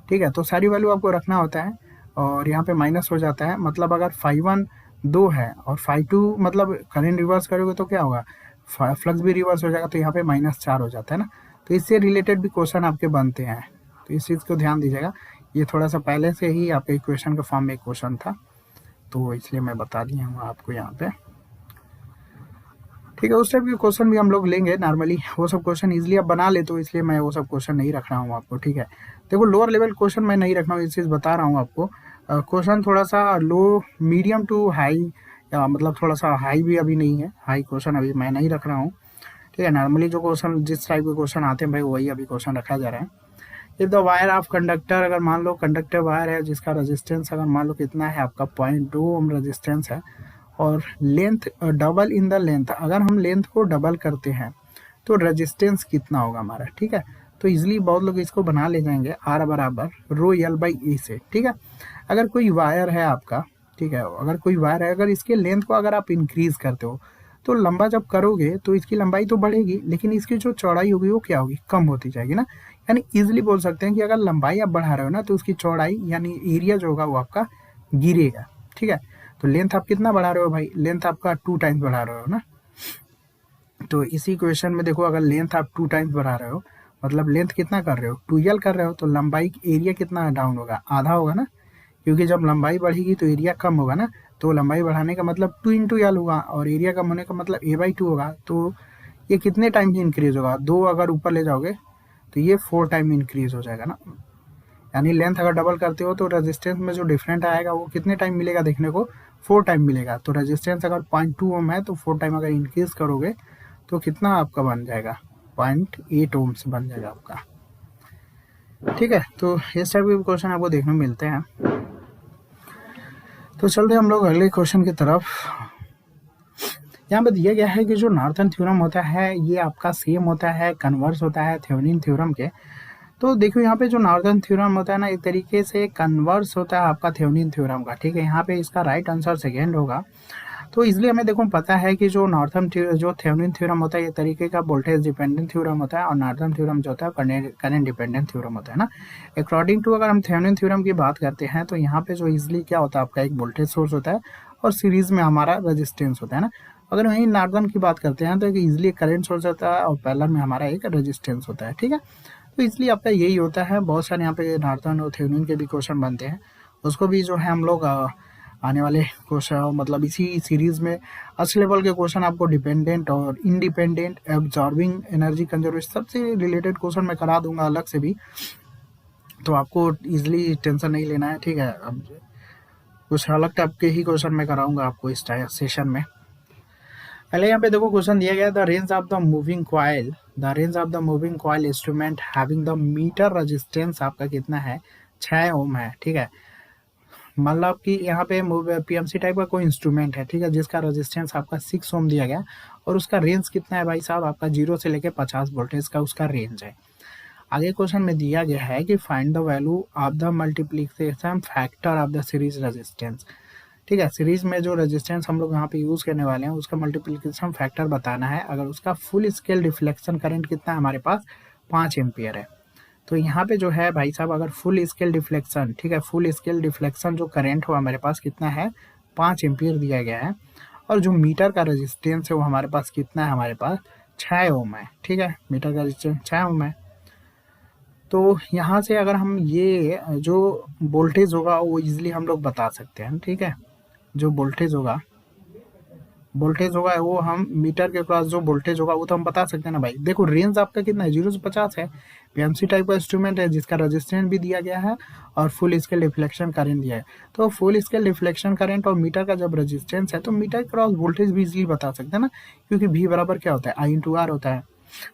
ठीक है। तो सारी वैल्यू आपको रखना होता है, और यहाँ पे माइनस हो जाता है, मतलब अगर φ1 2 है और φ2 मतलब करंट रिवर्स करोगे तो क्या होगा, फ्लक्स भी रिवर्स हो जाएगा, तो यहाँ पे -4 हो जाता है ना। तो इससे रिलेटेड भी क्वेश्चन आपके बनते हैं, तो इस चीज़ को ध्यान दीजिएगा। ये थोड़ा सा पहले से ही आपके इक्वेशन के फॉर्म में क्वेश्चन था, तो इसलिए मैं बता दिया हूँ आपको यहाँ पे, ठीक है। उस टाइप के क्वेश्चन भी हम लोग लेंगे नॉर्मली, वो सब क्वेश्चन इजीली आप बना ले, तो इसलिए मैं वो सब क्वेश्चन नहीं रख रहा हूँ आपको, ठीक है। देखो लोअर लेवल क्वेश्चन मैं नहीं रख रहा हूँ, इस चीज़ बता रहा हूँ आपको। क्वेश्चन थोड़ा सा लो मीडियम टू हाई, मतलब थोड़ा सा हाई भी अभी नहीं है, हाई क्वेश्चन अभी मैं नहीं रख रहा हूँ, ठीक है। नॉर्मली जो क्वेश्चन जिस टाइप के क्वेश्चन आते हैं भाई वही अभी क्वेश्चन रखा जा रहा है। If the wire of conductor, अगर मान लो कंडक्टर वायर है जिसका रेजिस्टेंस अगर मान लो कितना है आपका 0.2 ओम रेजिस्टेंस है, और length double in the length, अगर हम लेंथ को डबल करते हैं तो रेजिस्टेंस कितना होगा हमारा, ठीक है। तो इजीली बहुत लोग इसको बना ले जाएंगे, R बराबर ρl/e से, ठीक है। अगर कोई वायर है आपका, ठीक है, अगर कोई वायर है, अगर इसके लेंथ को अगर आप इंक्रीज करते हो तो लंबा जब करोगे तो इसकी लंबाई तो बढ़ेगी, लेकिन इसकी जो चौड़ाई होगी वो क्या होगी, कम होती जाएगी ना। यानी इजीली बोल सकते हैं कि अगर लंबाई आप बढ़ा रहे हो ना तो उसकी चौड़ाई यानी एरिया जो होगा वो आपका गिरेगा, ठीक है। तो लेंथ आप कितना बढ़ा रहे हो भाई, लेंथ आपका 2 टाइम्स बढ़ा रहे हो ना, तो इसी क्वेश्चन में देखो, अगर लेंथ आप 2 टाइम्स बढ़ा रहे हो, मतलब लेंथ कितना कर रहे हो, 2l कर रहे हो, तो लंबाई एरिया कितना डाउन होगा, आधा होगा ना, क्योंकि जब लंबाई बढ़ेगी तो एरिया कम होगा ना। तो लंबाई बढ़ाने का मतलब 2 इंटू एल होगा, और एरिया कम होने का मतलब a/2 होगा। तो ये कितने टाइम इंक्रीज होगा, 2 अगर ऊपर ले जाओगे तो ये 4 टाइम इंक्रीज हो जाएगा ना। यानी लेंथ अगर डबल करते हो तो रेजिस्टेंस में जो डिफरेंट आएगा वो कितने टाइम मिलेगा देखने को, 4 टाइम मिलेगा। तो रेजिस्टेंस अगर 0.2 ओम है तो 4 टाइम अगर इंक्रीज करोगे तो कितना आपका बन जाएगा, 0.8 ओम्स बन जाएगा आपका। ठीक है, तो इस टाइप के क्वेश्चन आपको देखने को मिलते हैं। तो चलते हम लोग अगले क्वेश्चन की तरफ। यहाँ पे दिया गया है कि जो नॉर्थन थ्योरम होता है ये आपका सेम होता है, कन्वर्स होता है थेवेनिन थ्योरम के। तो देखो यहाँ पे जो नॉर्थन थ्योरम होता है ना, एक तरीके से कन्वर्स होता है आपका थेवेनिन थ्योरम का। ठीक है, यहाँ पे इसका राइट आंसर सेकेंड होगा। तो इसलिए हमें देखो पता है कि जो जो थेवेनिन थ्योरम होता है ये तरीके का वोल्टेज डिपेंडेंट थ्योरम होता है, और नॉर्थन थ्योरम जो होता है करंट डिपेंडेंट थ्योरम होता है ना। अकॉर्डिंग टू अगर हम थेवेनिन थ्योरम की बात करते हैं तो यहाँ पे जो इजिली क्या होता है, आपका एक वोल्टेज सोर्स होता है और सीरीज में हमारा रेजिस्टेंस होता है ना। अगर वहीं नॉर्थन की बात करते हैं तो एक इजिली करंट सोर्स होता है और पैरेलल में हमारा एक रेजिस्टेंस होता है। ठीक है, तो इसलिए आपका यही होता है। बहुत सारे यहाँ पे नॉर्थन और थेवेनिन के भी क्वेश्चन बनते हैं, उसको भी जो है हम लोग आने वाले क्वेश्चन मतलब इसी सीरीज में अच्छे लेवल के क्वेश्चन आपको डिपेंडेंट और इंडिपेंडेंट एब्जॉर्बिंग एनर्जी कंजर्वेशन सबसे रिलेटेड क्वेश्चन मैं करा दूंगा अलग से भी, तो आपको इजिली टेंशन नहीं लेना है। ठीक है, अब कुछ अलग टाइप के ही क्वेश्चन मैं कराऊंगा आपको इस सेशन में। पहले यहाँ पे देखो क्वेश्चन दिया गया, the range of the moving coil, the range of the moving coil instrument having the metre resistance आपका कितना है, 6 ओम है। ठीक है, मतलब कि यहाँ पे पीएमसी टाइप का कोई इंस्ट्रूमेंट है, ठीक है, जिसका रेजिस्टेंस आपका 6 ओम दिया गया, और उसका रेंज कितना है भाई साहब, आपका 0 से लेके 50 वोल्टेज का उसका रेंज है। आगे क्वेश्चन में दिया गया है कि find the value of the multiplication factor of the series resistance. ठीक है, सीरीज में जो रेजिस्टेंस हम लोग यहाँ पे यूज करने वाले हैं उसका मल्टीप्लीकेशन फैक्टर बताना है। अगर उसका फुल स्केल डिफ्लेक्शन करंट कितना है हमारे पास, 5 एम्पियर है। तो यहाँ पे जो है भाई साहब, अगर फुल स्केल डिफ्लेक्शन, ठीक है, फुल स्केल डिफ्लेक्शन जो करंट हो हमारे पास कितना है, 5 एम्पियर दिया गया है, और जो मीटर का रेजिस्टेंस है वो हमारे पास कितना है, हमारे पास 6 ओम है। ठीक है, मीटर का रेजिस्टेंस 6 ओम है। तो यहाँ से अगर हम ये जो वोल्टेज होगा वो इजिली हम लोग बता सकते हैं। ठीक है, जो वोल्टेज होगा वो हम मीटर के क्रॉस जो वोल्टेज होगा वो तो हम बता सकते हैं ना भाई। देखो रेंज आपका कितना है, 0 से 50 है, पीएमसी टाइप का इंस्ट्रूमेंट है जिसका रेजिस्टेंस भी दिया गया है और फुल स्केल डिफ्लेक्शन करंट दिया है। तो फुल स्केल डिफ्लेक्शन करंट और मीटर का जब रेजिस्टेंस है तो मीटर क्रॉस वोल्टेज भी इजिली बता सकते हैं ना, क्योंकि V बराबर क्या होता है, I/R होता है।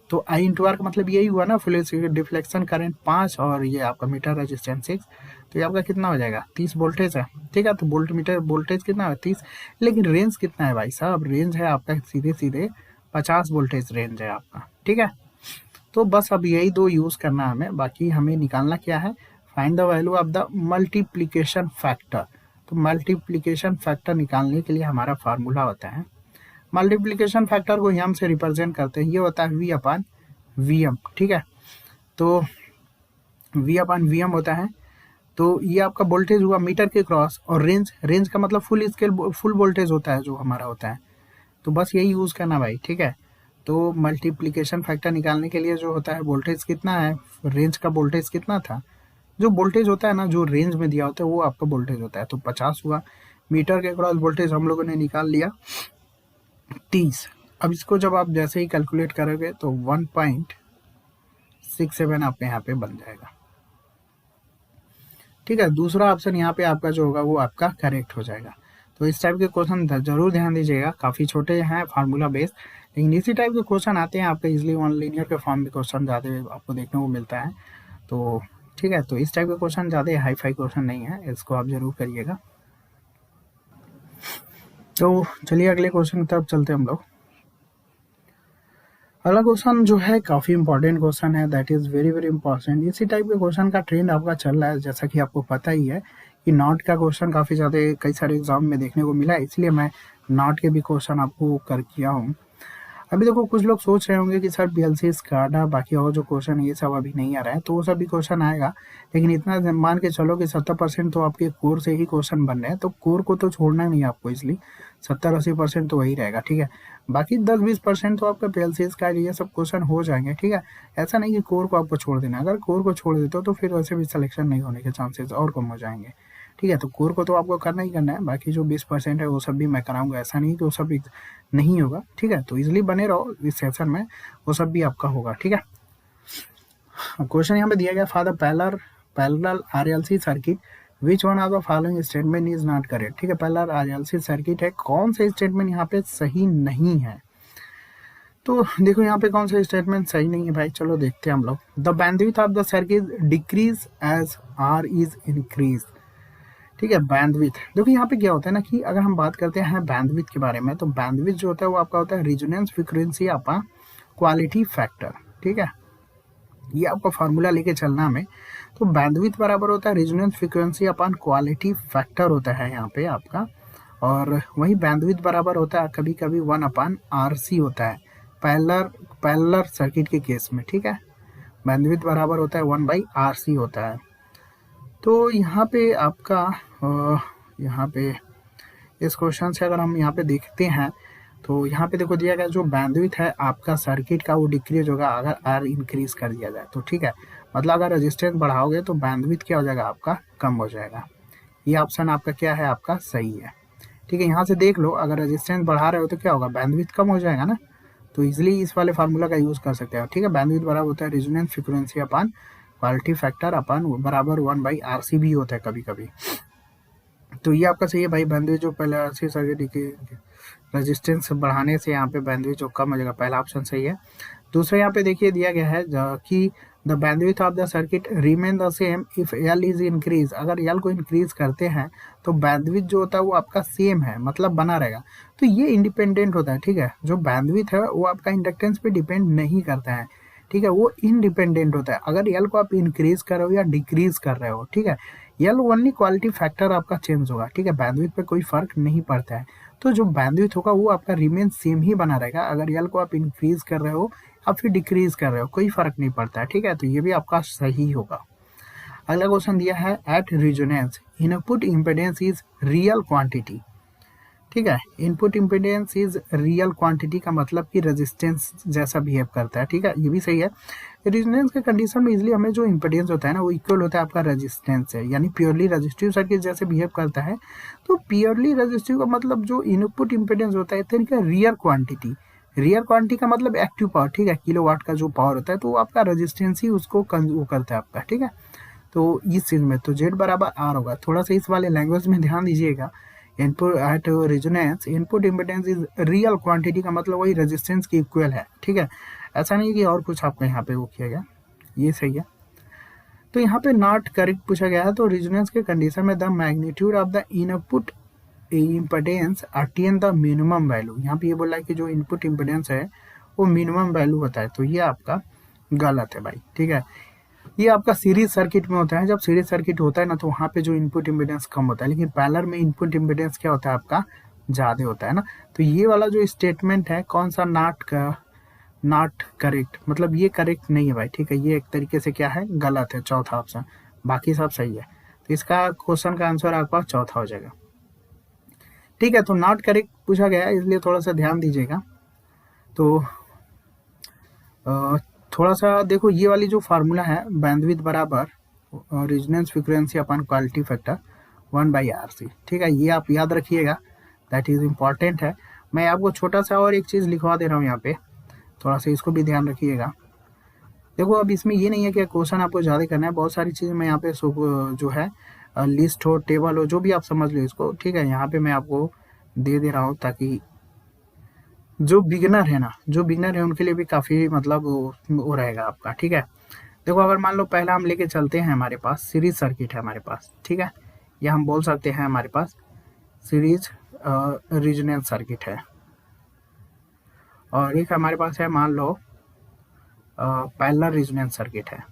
तो I/R का मतलब यही हुआ ना, फुल स्केल डिफ्लेक्शन करंट 5 और ये आपका मीटर रेजिस्टेंस 6, तो ये आपका कितना हो जाएगा, 30 वोल्टेज है। ठीक है, तो वोल्ट मीटर वोल्टेज कितना है, 30, लेकिन रेंज कितना है भाई साहब, रेंज है आपका सीधे सीधे 50 वोल्टेज रेंज है आपका। ठीक है, तो बस अब यही दो यूज करना है हमें, बाकी हमें निकालना क्या है, find the value of the multiplication factor. तो मल्टीप्लीकेशन फैक्टर निकालने के लिए हमारा फार्मूला होता है, मल्टीप्लीकेशन फैक्टर को हम से रिप्रेजेंट करते हैं, ये होता है V/Vm। ठीक है, तो V/Vm होता है। तो ये आपका वोल्टेज हुआ मीटर के क्रॉस, और रेंज का मतलब फुल स्केल फुल वोल्टेज होता है जो हमारा होता है। तो बस यही यूज करना भाई। ठीक है, तो मल्टीप्लीकेशन फैक्टर निकालने के लिए जो होता है वोल्टेज कितना है, रेंज का वोल्टेज कितना था, जो वोल्टेज होता है ना जो रेंज में दिया होता है वो आपका वोल्टेज होता है, तो 50 हुआ। मीटर के क्रॉस वोल्टेज हम लोगों ने निकाल लिया 30। अब इसको जब आप जैसे ही कैलकुलेट करोगे तो 1.67 आपके यहाँ पे बन जाएगा। ठीक है, दूसरा ऑप्शन यहाँ पे आपका जो होगा वो आपका करेक्ट हो जाएगा। तो इस टाइप के क्वेश्चन जरूर ध्यान दीजिएगा, काफ़ी छोटे हैं फार्मूला बेस्ड, लेकिन इसी टाइप के क्वेश्चन आते हैं आपके इजिली वन लीनियर के फॉर्म में क्वेश्चन ज़्यादा आपको देखने को मिलता है। तो ठीक है, तो इस टाइप के क्वेश्चन ज़्यादा हाई फाई क्वेश्चन नहीं है, इसको आप जरूर करिएगा। तो चलिए अगले क्वेश्चन की तरफ चलते हैं हम लोग। अगला क्वेश्चन जो है काफ़ी इंपॉर्टेंट क्वेश्चन है, that is very very important. इसी टाइप के क्वेश्चन का ट्रेंड आपका चल रहा है, जैसा कि आपको पता ही है कि नॉट का क्वेश्चन काफ़ी ज़्यादा कई सारे एग्जाम में देखने को मिला है, इसलिए मैं नॉट के भी क्वेश्चन आपको कर किया हूँ। अभी देखो कुछ लोग सोच रहे होंगे कि सर पीएलसी स्काडा बाकी और जो क्वेश्चन ये सब अभी नहीं आ रहा है, तो वो सब भी क्वेश्चन आएगा, लेकिन इतना मान के चलो कि 70% तो आपके कोर से ही क्वेश्चन बन रहे हैं, तो कोर को तो छोड़ना नहीं है आपको, इसलिए 70-80% तो वही रहेगा, ठीक है। बाकी 10-20% तो आपका पीएलसी स्काडा ये सब क्वेश्चन हो जाएंगे, ठीक है। ऐसा नहीं कि कोर को आपको छोड़ देना, अगर कोर को छोड़ देते हो तो फिर वैसे भी सिलेक्शन नहीं होने के चांसेस और कम हो जाएंगे, ठीक है। तो कोर को तो आपको करना ही करना है, बाकी जो 20% है वो सब भी मैं कराऊंगा, ऐसा नहीं कि वो सब नहीं होगा, ठीक है। तो इजिली बने रहो इस सेशन में, वो सब भी आपका होगा, ठीक है। क्वेश्चन यहाँ पे दिया गया, for the parallel RLC circuit which one of the following statement is not correct, ठीक है। पैरेलल आरएलसी सर्किट है, कौन सा स्टेटमेंट यहाँ पे सही नहीं है, तो देखो यहाँ पे कौन सा स्टेटमेंट सही नहीं है भाई, चलो देखते हैं हम लोग। The bandwidth of the circuit decrease as R is increase, ठीक है। बैंडविड्थ देखो यहाँ पे क्या होता है ना कि अगर हम बात करते हैं बैंडविड्थ के बारे में, तो बैंडविड्थ जो होता है वो आपका होता है resonance frequency upon quality factor, ठीक है। ये आपका फार्मूला लेके चलना हमें, तो बैंडविड्थ बराबर होता है resonance frequency upon quality factor होता है यहाँ पे आपका, और वही बैंडविड्थ बराबर होता है कभी कभी 1/RC होता है पैरेलल सर्किट के केस में, ठीक है। बैंडविड्थ बराबर होता है 1/RC होता है। तो यहाँ पे आपका यहाँ पे इस क्वेश्चन से अगर हम यहाँ पे देखते हैं, तो यहाँ पे देखो दिया गया जो बैंडविड्थ है आपका सर्किट का वो डिक्रीज होगा अगर आर इंक्रीज कर दिया जाए, तो ठीक है। मतलब अगर रेजिस्टेंस बढ़ाओगे तो बैंडविड्थ क्या हो जाएगा आपका कम हो जाएगा, ये ऑप्शन आपका क्या है आपका सही है, ठीक है। यहाँ से देख लो अगर रेजिस्टेंस बढ़ा रहे हो तो क्या होगा बैंडविड्थ कम हो जाएगा ना, तो इजिली इस वाले फार्मूला का यूज कर सकते हैं, ठीक है। बैंडविड्थ बराबर होता है resonance frequency upon quality factor अपन बराबर 1/RC भी होता है कभी कभी, तो ये आपका सही है भाई। बैंडविड्थ जो पहले RC सर्किट की रेजिस्टेंस बढ़ाने से यहाँ पे बैंडविड्थ जो कम हो जाएगा, पहला ऑप्शन सही है। दूसरा यहाँ पे देखिए दिया गया है कि the bandwidth of the circuit remain the same if L is increase, अगर एल को इंक्रीज करते हैं तो बैंडविड्थ जो होता है वो आपका सेम है, मतलब बना रहेगा, तो ये इंडिपेंडेंट होता है, ठीक है। जो बैंडविड्थ है वो आपका इंडक्टेंस पे डिपेंड नहीं करता है, ठीक है, वो इंडिपेंडेंट होता है। अगर एल को आप इंक्रीज कर रहे हो या डिक्रीज कर रहे हो, ठीक है, एल ओनली क्वालिटी फैक्टर आपका चेंज होगा, ठीक है, बैंडविड्थ पे कोई फर्क नहीं पड़ता है। तो जो बैंडविड्थ होगा वो आपका रिमेन सेम ही बना रहेगा, अगर एल को आप इंक्रीज कर रहे हो या फिर डिक्रीज कर रहे हो कोई फर्क नहीं पड़ता है, ठीक है। तो ये भी आपका सही होगा। अगला क्वेश्चन दिया है, at resonance input impedance is real quantity, ठीक है। Input impedance is real quantity का मतलब कि रेजिस्टेंस जैसा बिहेव करता है, ठीक है, ये भी सही है। रेजोनेंस के कंडीशन में इजिली हमें जो इम्पीडेंस होता है ना वो इक्वल होता है आपका रेजिस्टेंस से, यानी प्योरली रेजिस्टिव सर्किट जैसे बिहेव करता है, तो प्योरली रेजिस्टिव का मतलब जो इनपुट इम्पीडेंस होता है तरीका रियल क्वांटिटी, रियल क्वांटिटी का मतलब एक्टिव पावर, ठीक है, किलोवाट का जो पावर होता है, तो आपका रेजिस्टेंस ही उसको वो करता है आपका, ठीक है। तो इस चीज में तो Z बराबर R होगा, थोड़ा सा इस वाले लैंग्वेज में ध्यान दीजिएगा। Input at resonance input impedance is real quantity का मतलब वही रेजिस्टेंस की इक्वल है, ठीक है, ऐसा नहीं कि और कुछ आपको यहाँ पे वो किया गया, ये सही है। तो यहाँ पे नॉट करेक्ट पूछा गया है, तो रेजोनेंस के कंडीशन में the magnitude of the input impedance attain the minimum value, यहाँ पे ये बोला है कि जो इनपुट इम्पीडेंस है वो मिनिमम वैल्यू होता है, तो ये आपका गलत है भाई, ठीक है। ये आपका सीरीज सर्किट में होता है, जब सीरीज सर्किट होता है ना तो वहाँ पे जो इनपुट इम्पीडेंस कम होता है, लेकिन पैरेलल में इनपुट इम्पीडेंस क्या होता है आपका ज़्यादा होता है ना, तो ये वाला जो स्टेटमेंट है कौन सा नॉट करेक्ट, मतलब ये करेक्ट नहीं है भाई, ठीक है, ये एक तरीके से क्या है गलत है, चौथा ऑप्शन, बाकी सब सही है, तो इसका क्वेश्चन का आंसर आपका चौथा हो जाएगा, ठीक है। तो नॉट करेक्ट पूछा गया है इसलिए थोड़ा सा ध्यान दीजिएगा। तो थोड़ा सा देखो ये वाली जो फार्मूला है बैंडविड्थ बराबर रेजोनेंस फ्रीक्वेंसी अपन क्वालिटी फैक्टर 1/RC, ठीक है, ये आप याद रखिएगा, दैट इज इम्पॉर्टेंट है। मैं आपको छोटा सा और एक चीज़ लिखवा दे रहा हूँ यहाँ पे, थोड़ा सा इसको भी ध्यान रखिएगा। देखो अब इसमें ये नहीं है कि क्वेश्चन आपको ज़्यादा करना है, बहुत सारी चीज़ें मैं यहाँ पे जो है लिस्ट हो टेबल हो जो भी आप समझ लो इसको, ठीक है, यहाँ पे मैं आपको दे रहा हूँ ताकि जो बिगनर है ना, जो बिगनर है उनके लिए भी काफ़ी मतलब वो रहेगा आपका, ठीक है। देखो अगर मान लो पहला हम लेके चलते हैं, हमारे पास सीरीज सर्किट है हमारे पास, ठीक है, या हम बोल सकते हैं हमारे पास सीरीज रेजोनेंस सर्किट है, और एक हमारे पास है मान लो पैरेलल रेजोनेंस सर्किट है,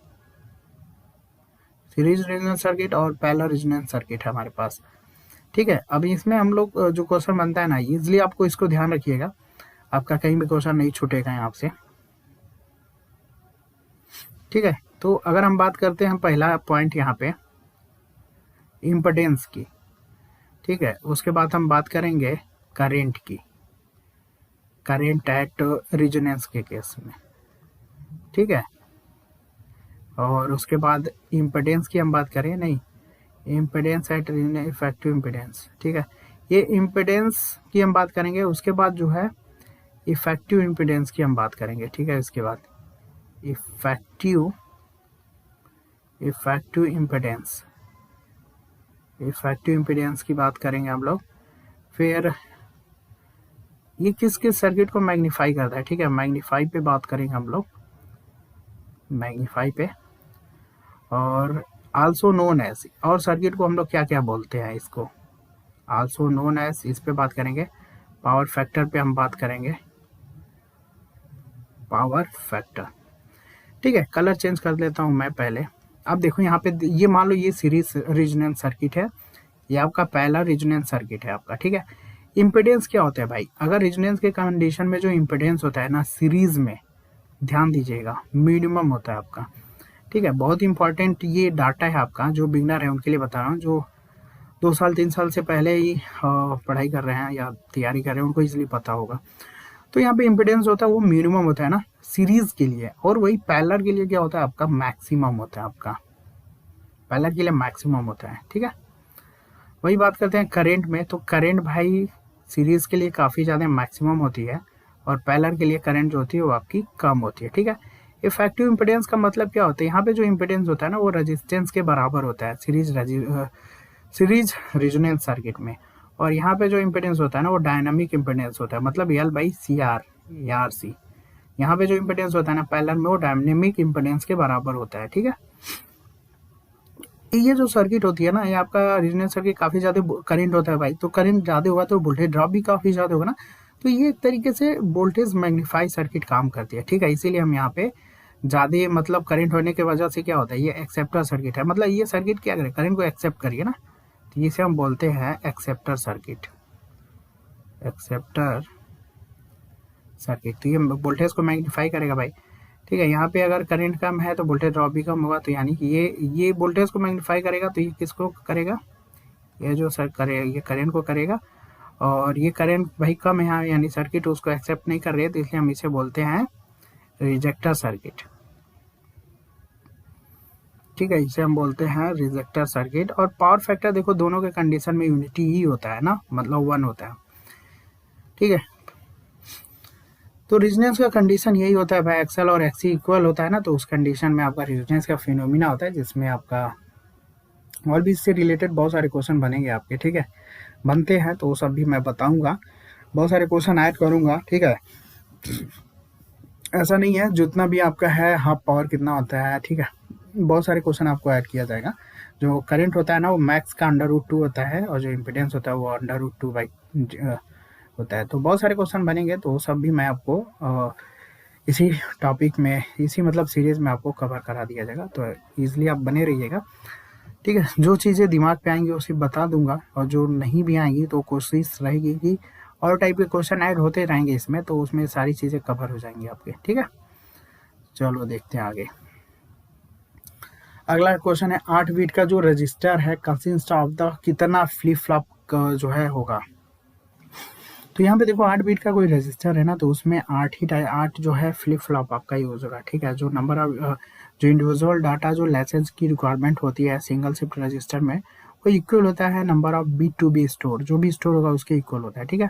सीरीज रेजोनेंस सर्किट और पैरेलल रेजोनेंस सर्किट है हमारे पास, ठीक है। अब इसमें हम लोग जो क्वेश्चन बनता है ना, इजिली आपको इसको ध्यान रखिएगा, आपका कहीं भी क्वेश्चन नहीं छूटेगा यहाँ से, ठीक है। तो अगर हम बात करते हैं पहला पॉइंट यहाँ पे इम्पिडेंस की, ठीक है, उसके बाद हम बात करेंगे करेंट की, करेंट एट रेजोनेंस के केस में, ठीक है। और उसके बाद इम्पिडेंस की हम बात करें, नहीं, इम्पिडेंस एट इफेक्टिव इम्पिडेंस, ठीक है। ये इम्पिडेंस की हम बात करेंगे, उसके बाद जो है इफेक्टिव इम्पिडेंस की हम बात करेंगे, ठीक है। इसके बाद इफेक्टिव इम्पिडेंस, इफेक्टिव इम्पिडेंस की बात करेंगे हम लोग। फिर ये किस किस सर्किट को मैग्नीफाई करता है, ठीक है, मैग्नीफाई पे बात करेंगे हम लोग, मैग्नीफाई पे। और आल्सो नोन एज, और सर्किट को हम लोग क्या क्या बोलते हैं इसको, आल्सो नोन एज, इस पे बात करेंगे। पावर फैक्टर पे हम बात करेंगे, पावर फैक्टर, ठीक है। कलर चेंज कर देता हूँ मैं पहले। अब देखो यहाँ पे, ये मान लो ये सीरीज रेजोनेंस सर्किट है, ये आपका पहला रेजोनेंस सर्किट है आपका, ठीक है। इम्पिडेंस क्या होता है भाई, अगर रेजोनेंस के कंडीशन में जो इम्पिडेंस होता है ना सीरीज में, ध्यान दीजिएगा, मिनिमम होता है आपका, ठीक है। बहुत इंपॉर्टेंट ये डाटा है आपका, जो बिगनर है उनके लिए बता रहा हूँ, जो 2 साल 3 साल से पहले ही पढ़ाई कर रहे हैं या तैयारी कर रहे हैं, उनको इजीली पता होगा। तो यहाँ पे इम्पिडेंस होता है वो मिनिमम होता है ना सीरीज के लिए, और वही पैरेलल के लिए क्या होता है आपका मैक्सिमम होता है, आपका पैरेलल के लिए मैक्सिमम होता है, ठीक है। वही बात करते हैं करेंट में, तो करेंट भाई सीरीज के लिए काफ़ी ज़्यादा मैक्सिमम होती है, और पैरेलल के लिए करंट जो होती है वो आपकी कम होती है, ठीक है। इफेक्टिव इम्पिडेंस का मतलब क्या होता है, यहाँ पे जो इम्पिडेंस होता है ना वो रेजिस्टेंस के बराबर होता है सीरीज रेजोनेंस सर्किट में। और यहाँ पे जो इम्पिडेंस होता है ना वो डायनामिक इम्पिडेंस होता है, मतलब L/CR या RC। यहाँ पे जो इम्पिडेंस होता है ना पैरेलल में, वो डायनामिक इम्पिडेंस के बराबर होता है, ठीक है। ये जो सर्किट होती है ना, ये आपका रेजोनेंस सर्किट काफ़ी ज़्यादा करंट होता है भाई, तो करंट ज़्यादा होगा तो वोल्टेज ड्रॉप भी काफ़ी ज़्यादा होगा ना, तो ये एक तरीके से वोल्टेज मैग्नीफाई सर्किट काम करती है, ठीक है। इसीलिए हम यहाँ पे ज़्यादा मतलब करंट होने की वजह से क्या होता है, ये एक्सेप्टर सर्किट है, मतलब ये सर्किट क्या करे, करंट को एक्सेप्ट करिए ना, तो इसे हम बोलते हैं एक्सेप्टर सर्किट, एक्सेप्टर सर्किट। तो ये वोल्टेज को मैग्नीफाई करेगा भाई, ठीक है। यहाँ पे अगर करंट कम है तो वोल्टेज ड्रॉप भी कम होगा, तो यानी कि ये वोल्टेज को मैग्नीफाई करेगा, तो ये किसको करेगा, ये जो सर करे ये करंट को करेगा, और ये करंट भाई कम है यहाँ, यानी सर्किट उसको एक्सेप्ट नहीं कर रही है, तो इसलिए हम इसे बोलते हैं रिजेक्टर सर्किट, ठीक है। इसे हम बोलते हैं रिजेक्टर सर्किट। और पावर फैक्टर देखो दोनों के कंडीशन में यूनिटी ही होता है ना, मतलब 1 होता है, ठीक है। तो रेजोनेंस का कंडीशन यही होता है भाई, एक्सएल और एक्सी इक्वल होता है ना, तो उस कंडीशन में आपका रेजोनेंस का फिनोमिना होता है, जिसमें आपका और भी इससे रिलेटेड बहुत सारे क्वेश्चन बनेंगे आपके, ठीक है, बनते हैं, तो वो सब भी मैं बताऊंगा, बहुत सारे क्वेश्चन ऐड करूंगा, ठीक है। ऐसा नहीं है, जितना भी आपका है हाफ पावर कितना होता है, ठीक है, बहुत सारे क्वेश्चन आपको ऐड किया जाएगा। जो करंट होता है ना वो मैक्स का √2 होता है, और जो इम्पिडेंस होता है वो √2 होता है। तो बहुत सारे क्वेश्चन बनेंगे, तो वो सब भी मैं आपको इसी टॉपिक में, इसी मतलब सीरीज में आपको कवर करा दिया जाएगा, तो ईजिली आप बने रहिएगा, ठीक है। जो चीज़ें दिमाग पे आएंगी उसे बता दूंगा, और जो नहीं भी आएंगी तो कोशिश रहेगी कि और टाइप के क्वेश्चन ऐड होते रहेंगे इसमें, तो उसमें सारी चीज़ें कवर हो जाएंगी आपके, ठीक है। चलो देखते हैं आगे। अगला क्वेश्चन है 8 बीट का जो रजिस्टर है कंसिस्ट ऑफ द कितना फ्लिप फ्लॉप का जो है होगा। तो यहाँ पे देखो 8 बीट का कोई रजिस्टर है ना, तो उसमें 8 जो है फ्लिप फ्लॉप आपका यूज होगा, ठीक है। जो नंबर ऑफ जो इंडिविजुअल डाटा जो लाइसेंस की रिक्वायरमेंट होती है सिंगल शिफ्ट रजिस्टर में, वो इक्वल होता है number of bit to be store, जो भी स्टोर होगा उसके इक्वल होता है, ठीक है।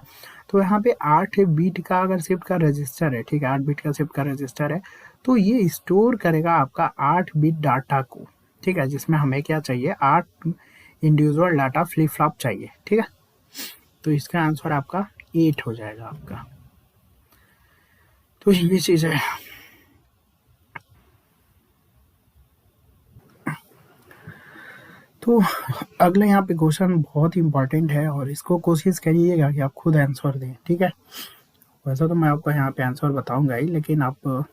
तो यहाँ पे 8 बीट का अगर शिफ्ट का रजिस्टर है, ठीक है, 8 बीट का शिफ्ट का रजिस्टर है, तो ये स्टोर करेगा आपका 8 बीट डाटा को, ठीक है, जिसमें हमें क्या चाहिए, 8 इंडिविजुअल डाटा फ्लिप फ्लॉप चाहिए, ठीक है। तो इसका आंसर आपका 8 हो जाएगा आपका। तो ये चीज़ है। तो अगले यहाँ पे क्वेश्चन बहुत ही इंपॉर्टेंट है, और इसको कोशिश करिएगा कि आप खुद आंसर दें, ठीक है। वैसा तो मैं आपको यहाँ पे आंसर बताऊंगा ही, लेकिन आप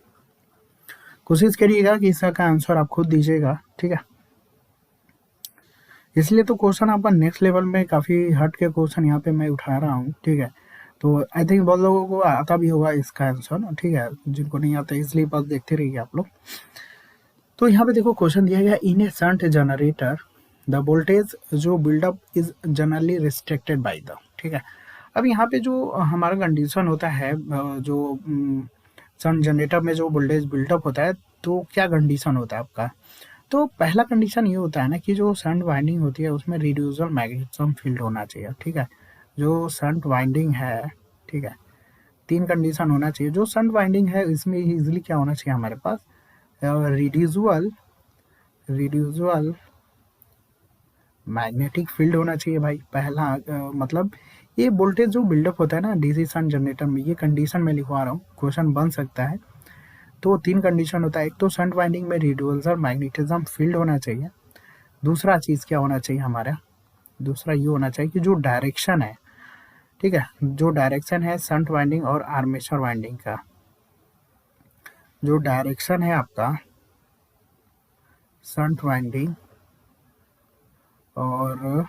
कोशिश करिएगा कि इसका आंसर आप खुद दीजिएगा, ठीक है। इसलिए तो क्वेश्चन आपका नेक्स्ट लेवल में काफ़ी हट के क्वेश्चन यहाँ पे मैं उठा रहा हूँ, ठीक है। तो आई थिंक बहुत लोगों को आता भी होगा इसका आंसर, ठीक है, जिनको नहीं आता इसलिए बस देखते रहिए आप लोग। तो यहाँ पे देखो क्वेश्चन दिया गया, in a shunt generator the voltage जो buildup is generally restricted by the, ठीक है। अब यहाँ पे जो हमारा कंडीशन होता है, जो शंट जनरेटर में जो वोल्टेज बिल्डअप होता है, तो क्या कंडीशन होता है आपका। तो पहला कंडीशन ये होता है ना कि जो शंट वाइंडिंग होती है उसमें रिड्यूसर मैग्नेटिज्म फील्ड होना चाहिए, ठीक है। जो शंट वाइंडिंग है, ठीक है, 3 कंडीशन होना चाहिए। जो शंट वाइंडिंग है इसमें इजीली क्या होना चाहिए हमारे पास, रिड्यूसुअल मैग्नेटिक फील्ड होना चाहिए भाई। पहला मतलब ये वोल्टेज जो बिल्डअप होता है ना डीसी शंट जनरेटर में, ये कंडीशन मैं लिखवा रहा हूँ, क्वेश्चन बन सकता है। तो 3 कंडीशन होता है, एक तो शंट वाइंडिंग में रिड्यूसर मैग्नेटिज्म फील्ड होना चाहिए। दूसरा चीज़ क्या होना चाहिए हमारा, दूसरा ये होना चाहिए कि जो डायरेक्शन है, ठीक है, जो डायरेक्शन है शंट वाइंडिंग और आर्मेचर वाइंडिंग का, जो डायरेक्शन है आपका शंट वाइंडिंग और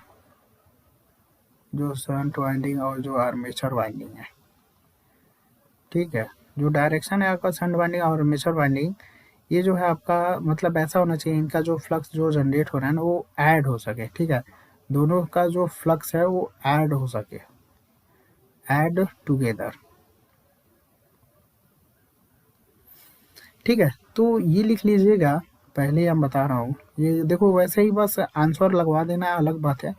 जो शंट वाइंडिंग और जो आर्मेचर वाइंडिंग है, ठीक है, जो डायरेक्शन है आपका शंट वाइंडिंग और आर्मेचर वाइंडिंग, ये जो है आपका मतलब ऐसा होना चाहिए, इनका जो फ्लक्स जो जनरेट हो रहा है ना वो ऐड हो सके, ठीक है, दोनों का जो फ्लक्स है वो ऐड हो सके, ऐड टुगेदर, ठीक है। तो ये लिख लीजिएगा, पहले हम बता रहा हूँ, ये देखो वैसे ही बस आंसर लगवा देना है अलग बात है,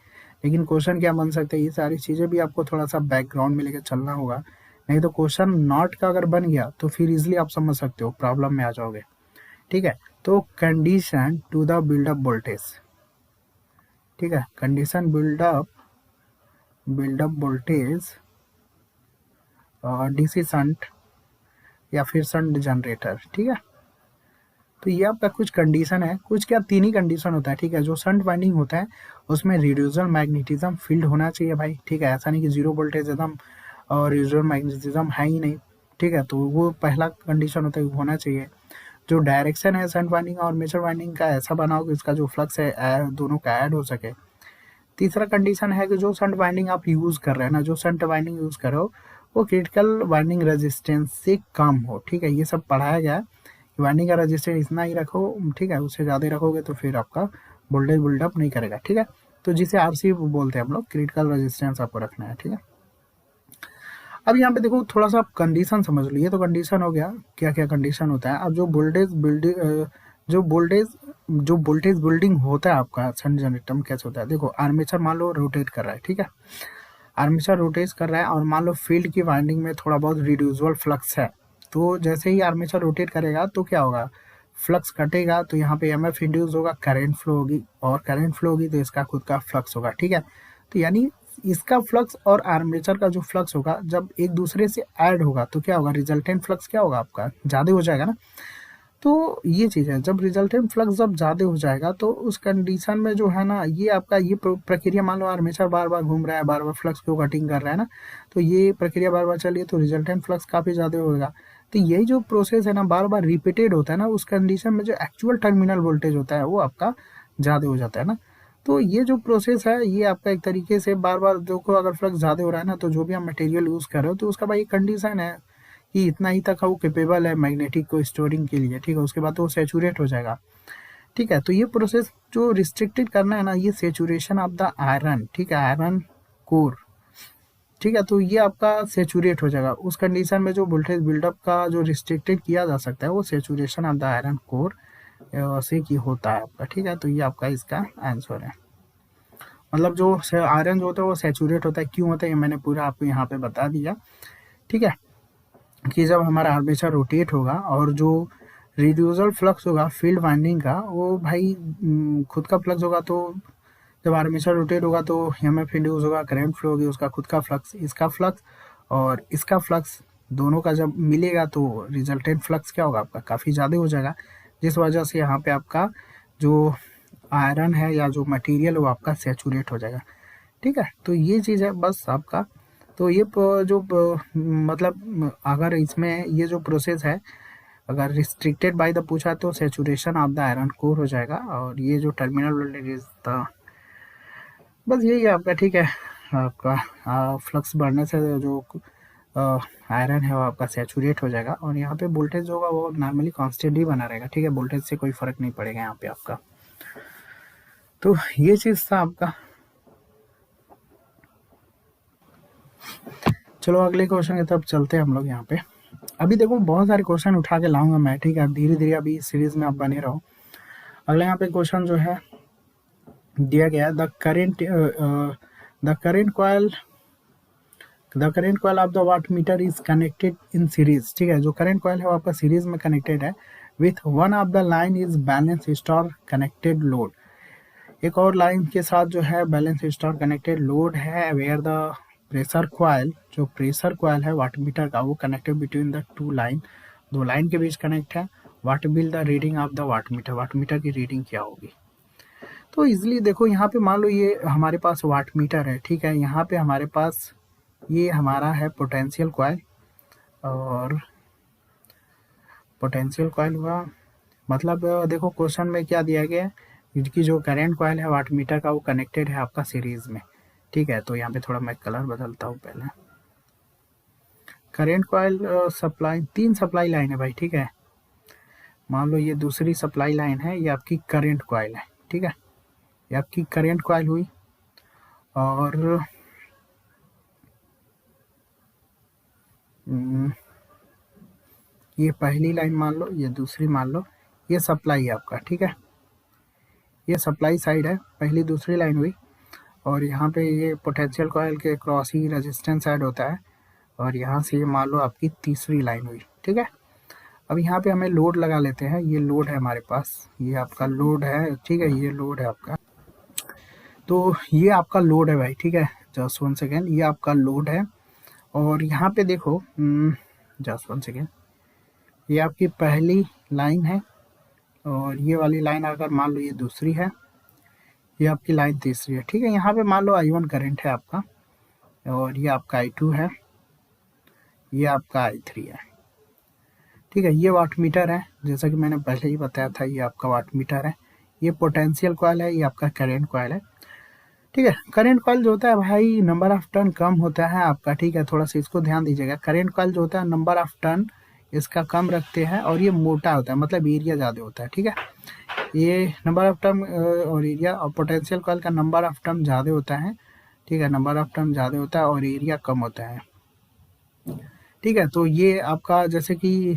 लेकिन क्वेश्चन क्या बन सकते हैं ये सारी चीज़ें भी आपको थोड़ा सा बैकग्राउंड में लेकर चलना होगा, नहीं तो क्वेश्चन नॉट का अगर बन गया तो फिर इजिली आप समझ सकते हो, प्रॉब्लम में आ जाओगे, ठीक है। तो condition to the buildup voltage, ठीक है, condition buildup voltage DC shunt या फिर शंट जनरेटर, ठीक है। तो ये आपका कुछ कंडीशन है, कुछ क्या 3 ही कंडीशन होता है, ठीक है। जो शंट वाइंडिंग होता है उसमें रिड्यूसर मैग्नेटिज्म फील्ड होना चाहिए भाई, ठीक है, ऐसा नहीं कि जीरो वोल्टेज एकदम और रिड्यूसर मैग्नेटिज्म है ही नहीं, ठीक है, तो वो पहला कंडीशन होता है, वो होना चाहिए। जो डायरेक्शन है शंट वाइंडिंग और आर्मेचर वाइंडिंग का ऐसा बनाओ कि इसका जो फ्लक्स है दोनों का ऐड हो सके। तीसरा कंडीशन है कि जो शंट वाइंडिंग आप यूज़ कर रहे हैं ना, जो शंट वाइंडिंग यूज़ कर रहे हो वो क्रिटिकल वाइंडिंग रेजिस्टेंस से कम हो, ठीक है, ये सब पढ़ाया गया है। वाइंडिंग का रेजिस्टेंस इतना ही रखो, ठीक है, उससे ज़्यादा रखोगे तो फिर आपका वोल्टेज बिल्डअप नहीं करेगा, ठीक है। तो जिसे आरसी बोलते हैं हम लोग, क्रिटिकल रेजिस्टेंस आपको रखना है, ठीक है। अब यहाँ पे देखो थोड़ा सा आप कंडीशन समझ लो, ये तो कंडीशन हो गया, क्या क्या कंडीशन होता है। अब जो वोल्टेज बिल्डिंग जो वोल्टेज बिल्डिंग होता है आपका शंट जनरेटर में कैसे होता है, देखो आर्मेचर मान लो रोटेट कर रहा है, ठीक है, आर्मेचर रोटेट कर रहा है और मान लो फील्ड की वाइंडिंग में थोड़ा बहुत रिड्यूसबल फ्लक्स है, तो जैसे ही आर्मेचर रोटेट करेगा तो क्या होगा, फ्लक्स कटेगा तो यहाँ पे एमएफ इंड्यूस होगा, करंट फ्लो होगी, और करंट फ्लो होगी तो इसका खुद का फ्लक्स होगा, ठीक है। तो यानी इसका फ्लक्स और आर्मेचर का जो फ्लक्स होगा जब एक दूसरे से ऐड होगा तो क्या होगा, रिजल्टेंट फ्लक्स क्या होगा आपका, ज़्यादा हो जाएगा ना। तो ये चीज़ है, जब रिजल्टेंट फ्लक्स जब ज़्यादा हो जाएगा तो उस कंडीशन में जो है ना, ये आपका ये प्रक्रिया, मान लो आर्मेचर बार बार घूम रहा है, बार बार फ्लक्स को कटिंग कर रहा है ना, तो ये प्रक्रिया बार बार चलिए तो रिजल्टेंट फ्लक्स काफ़ी ज़्यादा होगा। तो यही जो प्रोसेस है ना बार बार रिपीटेड होता है ना, उस कंडीशन में जो एक्चुअल टर्मिनल वोल्टेज होता है वो आपका ज़्यादा हो जाता है ना। तो ये जो प्रोसेस है ये आपका एक तरीके से बार बार देखो, अगर फ्लक्स ज़्यादा हो रहा है ना तो जो भी आप मटेरियल यूज़ कर रहे हो तो उसका भाई कंडीशन है कि इतना ही तक वो कैपेबल है मैग्नेटिक को स्टोरिंग के लिए, ठीक है, उसके बाद तो वो सेचुरेट हो जाएगा, ठीक है। तो ये प्रोसेस जो रिस्ट्रिक्टेड करना है ना, ये सेचुरेशन ऑफ द आयरन, ठीक है, आयरन कोर, ठीक है, तो ये आपका सेचुरेट हो जाएगा। उस कंडीशन में जो वोल्टेज बिल्डअप का जो रिस्ट्रिक्टेड किया जा सकता है वो saturation of the iron core से की होता है आपका, ठीक है। तो ये आपका इसका आंसर है, मतलब जो आयरन जो होता है वो सेचुरेट होता है, क्यों होता है ये मैंने पूरा आपको यहाँ पे बता दिया, ठीक है, कि जब हमारा आर्मेचर रोटेट होगा और जो रिड्यूसर फ्लक्स होगा फील्ड वाइंडिंग का वो भाई खुद का फ्लक्स होगा, तो जब आर्मेचर रोटेट होगा तो एमएफ इंड्यूस होगा, करंट फ्लो होगी, उसका खुद का फ्लक्स, इसका फ्लक्स और इसका फ्लक्स दोनों का जब मिलेगा तो रिजल्टेंट फ्लक्स क्या होगा आपका, काफ़ी ज़्यादा हो जाएगा, जिस वजह से यहाँ पे आपका जो आयरन है या जो मटेरियल वो आपका सेचुरेट हो जाएगा, ठीक है। तो ये चीज़ है बस आपका। तो ये जो मतलब अगर इसमें ये जो प्रोसेस है अगर रिस्ट्रिक्टेड बाय द पूछा तो saturation of the iron core हो जाएगा, और ये जो टर्मिनल वोल्टेज था बस यही है आपका, ठीक है। आपका फ्लक्स बढ़ने से जो आयरन है वो आपका सैचुरेट हो जाएगा, और यहाँ पे वोल्टेज होगा वो नॉर्मली कांस्टेंट ही बना रहेगा, ठीक है, वोल्टेज से कोई फर्क नहीं पड़ेगा यहाँ पे आपका। तो ये चीज़ था आपका। चलो अगले क्वेश्चन की तरफ चलते हैं हम लोग। यहाँ पे अभी देखो बहुत सारे क्वेश्चन उठा के लाऊंगा मैं, ठीक है, धीरे धीरे अभी इस सीरीज में आप बने रहो। अगला यहाँ पे क्वेश्चन जो है दिया गया, the current coil of the watt meter is connected in series, ठीक है, जो करेंट कॉइल है वो आपका सीरीज में कनेक्टेड है with one of the line is balance star connected load. एक और लाइन के साथ जो है बैलेंस स्टार कनेक्टेड लोड है, वेयर द प्रेशर कॉइल, जो प्रेशर कॉइल है वाट मीटर का वो connected between the two line, दो लाइन के बीच कनेक्ट है। What will the reading of the watt meter की रीडिंग क्या होगी। तो इजिली देखो यहाँ पे मान लो ये हमारे पास वाट मीटर है, ठीक है, यहाँ पे हमारे पास ये हमारा है पोटेंशियल कॉइल, और पोटेंशियल कॉइल हुआ मतलब देखो क्वेश्चन में क्या दिया गया है कि जो करंट कॉइल है वाट मीटर का वो कनेक्टेड है आपका सीरीज में, ठीक है। तो यहाँ पे थोड़ा मैं कलर बदलता हूँ पहले। Current coil supply, 3 supply line है भाई, ठीक है। मान लो ये दूसरी सप्लाई लाइन है, ये आपकी करंट कॉइल है, ठीक है, ये आपकी करंट कॉइल हुई। और ये पहली लाइन मान लो, ये दूसरी मान लो, ये सप्लाई है आपका, ठीक है, ये सप्लाई साइड है, पहली दूसरी लाइन हुई। और यहाँ पे ये पोटेंशियल कॉइल के क्रॉस ही रेजिस्टेंस ऐड होता है, और यहाँ से ये मान लो आपकी तीसरी लाइन हुई, ठीक है। अब यहाँ पे हमें लोड लगा लेते हैं, ये लोड है हमारे पास, ये आपका लोड है, ठीक है, ये लोड है आपका। तो ये आपका लोड है भाई, ठीक है, जस्ट 1 सेकेंड, ये आपका लोड है। और यहाँ पे देखो जस्ट 1 सेकेंड, ये आपकी पहली लाइन है, और ये वाली लाइन अगर मान लो ये दूसरी है, ये आपकी लाइन तीसरी है, ठीक है। यहाँ पे मान लो I1 करंट है आपका, और ये आपका I2 है, ये आपका I3 है, ठीक है। ये वाट मीटर है, जैसा कि मैंने पहले ही बताया था, ये आपका वाट मीटर है। ये पोटेंशियल कॉइल है, ये आपका करंट कॉइल है, ठीक है। करंट कॉइल जो होता है भाई नंबर ऑफ टर्न कम होता है आपका, ठीक है, थोड़ा सा इसको ध्यान दीजिएगा। करंट कॉइल जो होता है नंबर ऑफ टर्न इसका कम रखते हैं, और ये मोटा होता है, मतलब एरिया ज़्यादा होता है, ठीक है। ये नंबर ऑफ टर्म और एरिया, और पोटेंशियल कॉइल का नंबर ऑफ टर्म ज़्यादा होता है, ठीक है, नंबर ऑफ टर्म ज़्यादा होता है और एरिया कम होता है, ठीक है। तो ये आपका जैसे कि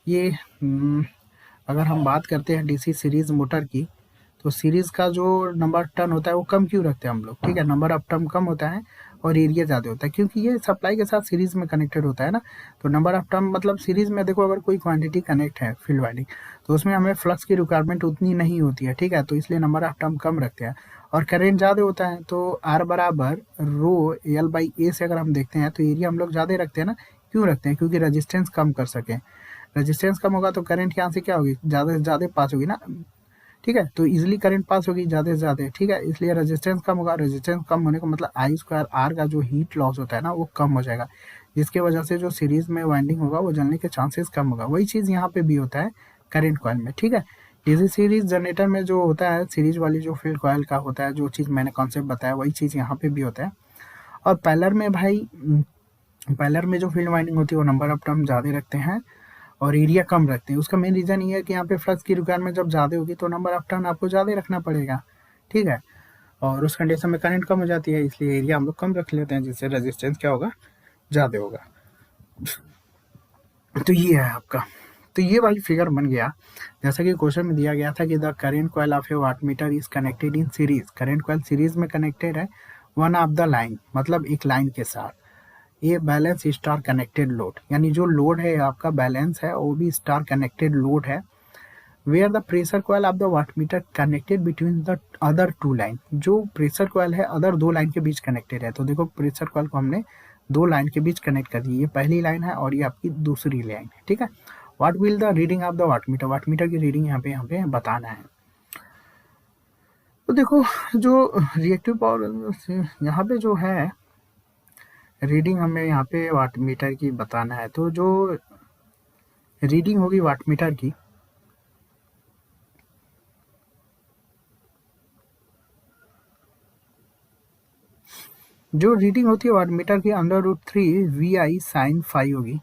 ये अगर हम बात करते हैं डीसी सीरीज मोटर की, तो सीरीज का जो नंबर ऑफ टर्न होता है वो कम क्यों रखते हैं हम लोग, ठीक है, नंबर ऑफ टर्न कम होता है और एरिया ज़्यादा होता है, क्योंकि ये सप्लाई के साथ सीरीज में कनेक्टेड होता है ना। तो नंबर ऑफ टर्न मतलब सीरीज में देखो अगर कोई क्वांटिटी कनेक्ट है फील्ड वाइंडिंग, तो उसमें हमें फ्लक्स की रिक्वायरमेंट उतनी नहीं होती है, ठीक है, तो इसलिए नंबर ऑफ टर्न कम रखते हैं। और करेंट ज़्यादा होता है, तो आर बराबर रो एल बाई ए से अगर हम देखते हैं तो एरिया हम लोग ज़्यादा रखते हैं ना। क्यों रखते हैं, क्योंकि रजिस्टेंस कम कर सकें। रजिस्टेंस कम होगा तो करंट यहाँ से क्या होगी, ज़्यादा से ज़्यादा पास होगी ना, ठीक है, तो इजिली करंट पास होगी ज़्यादा से ज़्यादा, ठीक है, इसलिए रेजिस्टेंस कम होगा। रेजिस्टेंस कम होने का मतलब आई स्क्वायर आर का जो हीट लॉस होता है ना वो कम हो जाएगा, जिसकी वजह से जो सीरीज में वाइंडिंग होगा वो जलने के चांसेस कम होगा। वही चीज़ यहाँ पे भी होता है करंट कॉइल में, ठीक है। डीसी सीरीज जनरेटर में जो होता है सीरीज वाली जो फील्ड कॉइल का होता है, जो चीज़ मैंने कॉन्सेप्ट बताया वही चीज़ यहाँ पे भी होता है। और पैलर में भाई, पैलर में जो फील्ड वाइंडिंग होती है वो नंबर ऑफ टर्म ज़्यादा रखते हैं और एरिया कम रखते हैं। उसका मेन रीज़न ये है कि यहाँ पे फ्लक्स की रिक्वायरमेंट जब ज़्यादा होगी तो नंबर ऑफ टर्न आपको ज़्यादा रखना पड़ेगा, ठीक है, और उस कंडीशन में करंट कम हो जाती है, इसलिए एरिया हम लोग कम रख लेते हैं, जिससे रेजिस्टेंस क्या होगा, ज़्यादा होगा। तो ये है आपका, तो ये वाली फिगर बन गया। जैसा कि क्वेश्चन में दिया गया था कि the current coil of a watt meter is connected in series, current coil series में कनेक्टेड है वन ऑफ द लाइन, मतलब एक लाइन के साथ, ये बैलेंस स्टार कनेक्टेड लोड, यानी जो लोड है आपका बैलेंस है वो भी स्टार कनेक्टेड लोड है। Where the pressure coil of the watt meter connected between the other two line, जो प्रेशर कॉइल है अदर दो लाइन के बीच कनेक्टेड है। तो देखो प्रेशर कॉइल को हमने दो लाइन के बीच कनेक्ट कर दी, ये पहली लाइन है और ये आपकी दूसरी लाइन है, ठीक है। What will the reading of the watt meter की रीडिंग यहाँ पे बताना है। तो देखो जो रिएक्टिव पावर यहाँ पे जो है रीडिंग हमें यहाँ पे वाट मीटर की बताना है, तो जो रीडिंग होगी वाट मीटर की, जो रीडिंग होती है वाटमीटर की √3 VI sin φ होगी।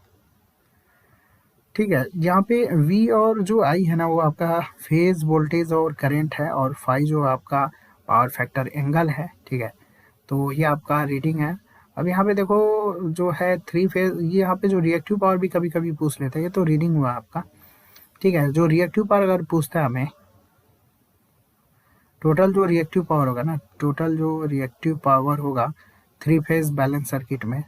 ठीक है, जहाँ पे V और जो I है ना वो आपका फेज वोल्टेज और करंट है, और फाई जो आपका पावर फैक्टर एंगल है। ठीक है, तो ये आपका रीडिंग है। अब यहाँ पे देखो जो है 3 फेज, ये यहाँ पे जो रिएक्टिव पावर भी कभी कभी पूछ लेते हैं, ये तो रीडिंग हुआ आपका। ठीक है, जो रिएक्टिव पावर अगर पूछता है हमें, टोटल जो रिएक्टिव पावर होगा ना, टोटल जो रिएक्टिव पावर होगा 3 फेज बैलेंस सर्किट में,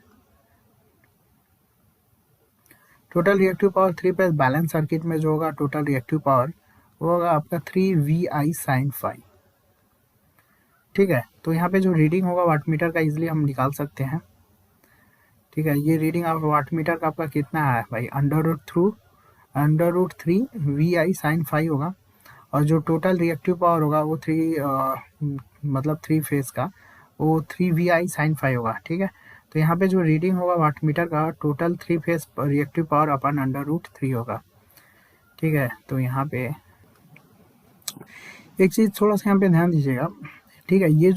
total reactive power 3 phase balance circuit में जो होगा टोटल रिएक्टिव पावर, वो होगा आपका 3 VI sin φ। ठीक है, तो यहाँ पे जो रीडिंग होगा वाटमीटर का इजिली हम निकाल सकते हैं। ठीक है, ये रीडिंग आप वाटमीटर का आपका कितना है भाई, √3 VI sin φ होगा। और जो टोटल रिएक्टिव पावर होगा वो मतलब 3 फेज का, वो 3 VI sin φ होगा। ठीक है, तो यहाँ पे जो रीडिंग होगा वाटमीटर का टोटल 3 फेज रिएक्टिव पावर अपन √3 होगा। ठीक है, तो यहाँ पे एक चीज़ थोड़ा सा यहाँ पे ध्यान दीजिएगा। ठीक है, ये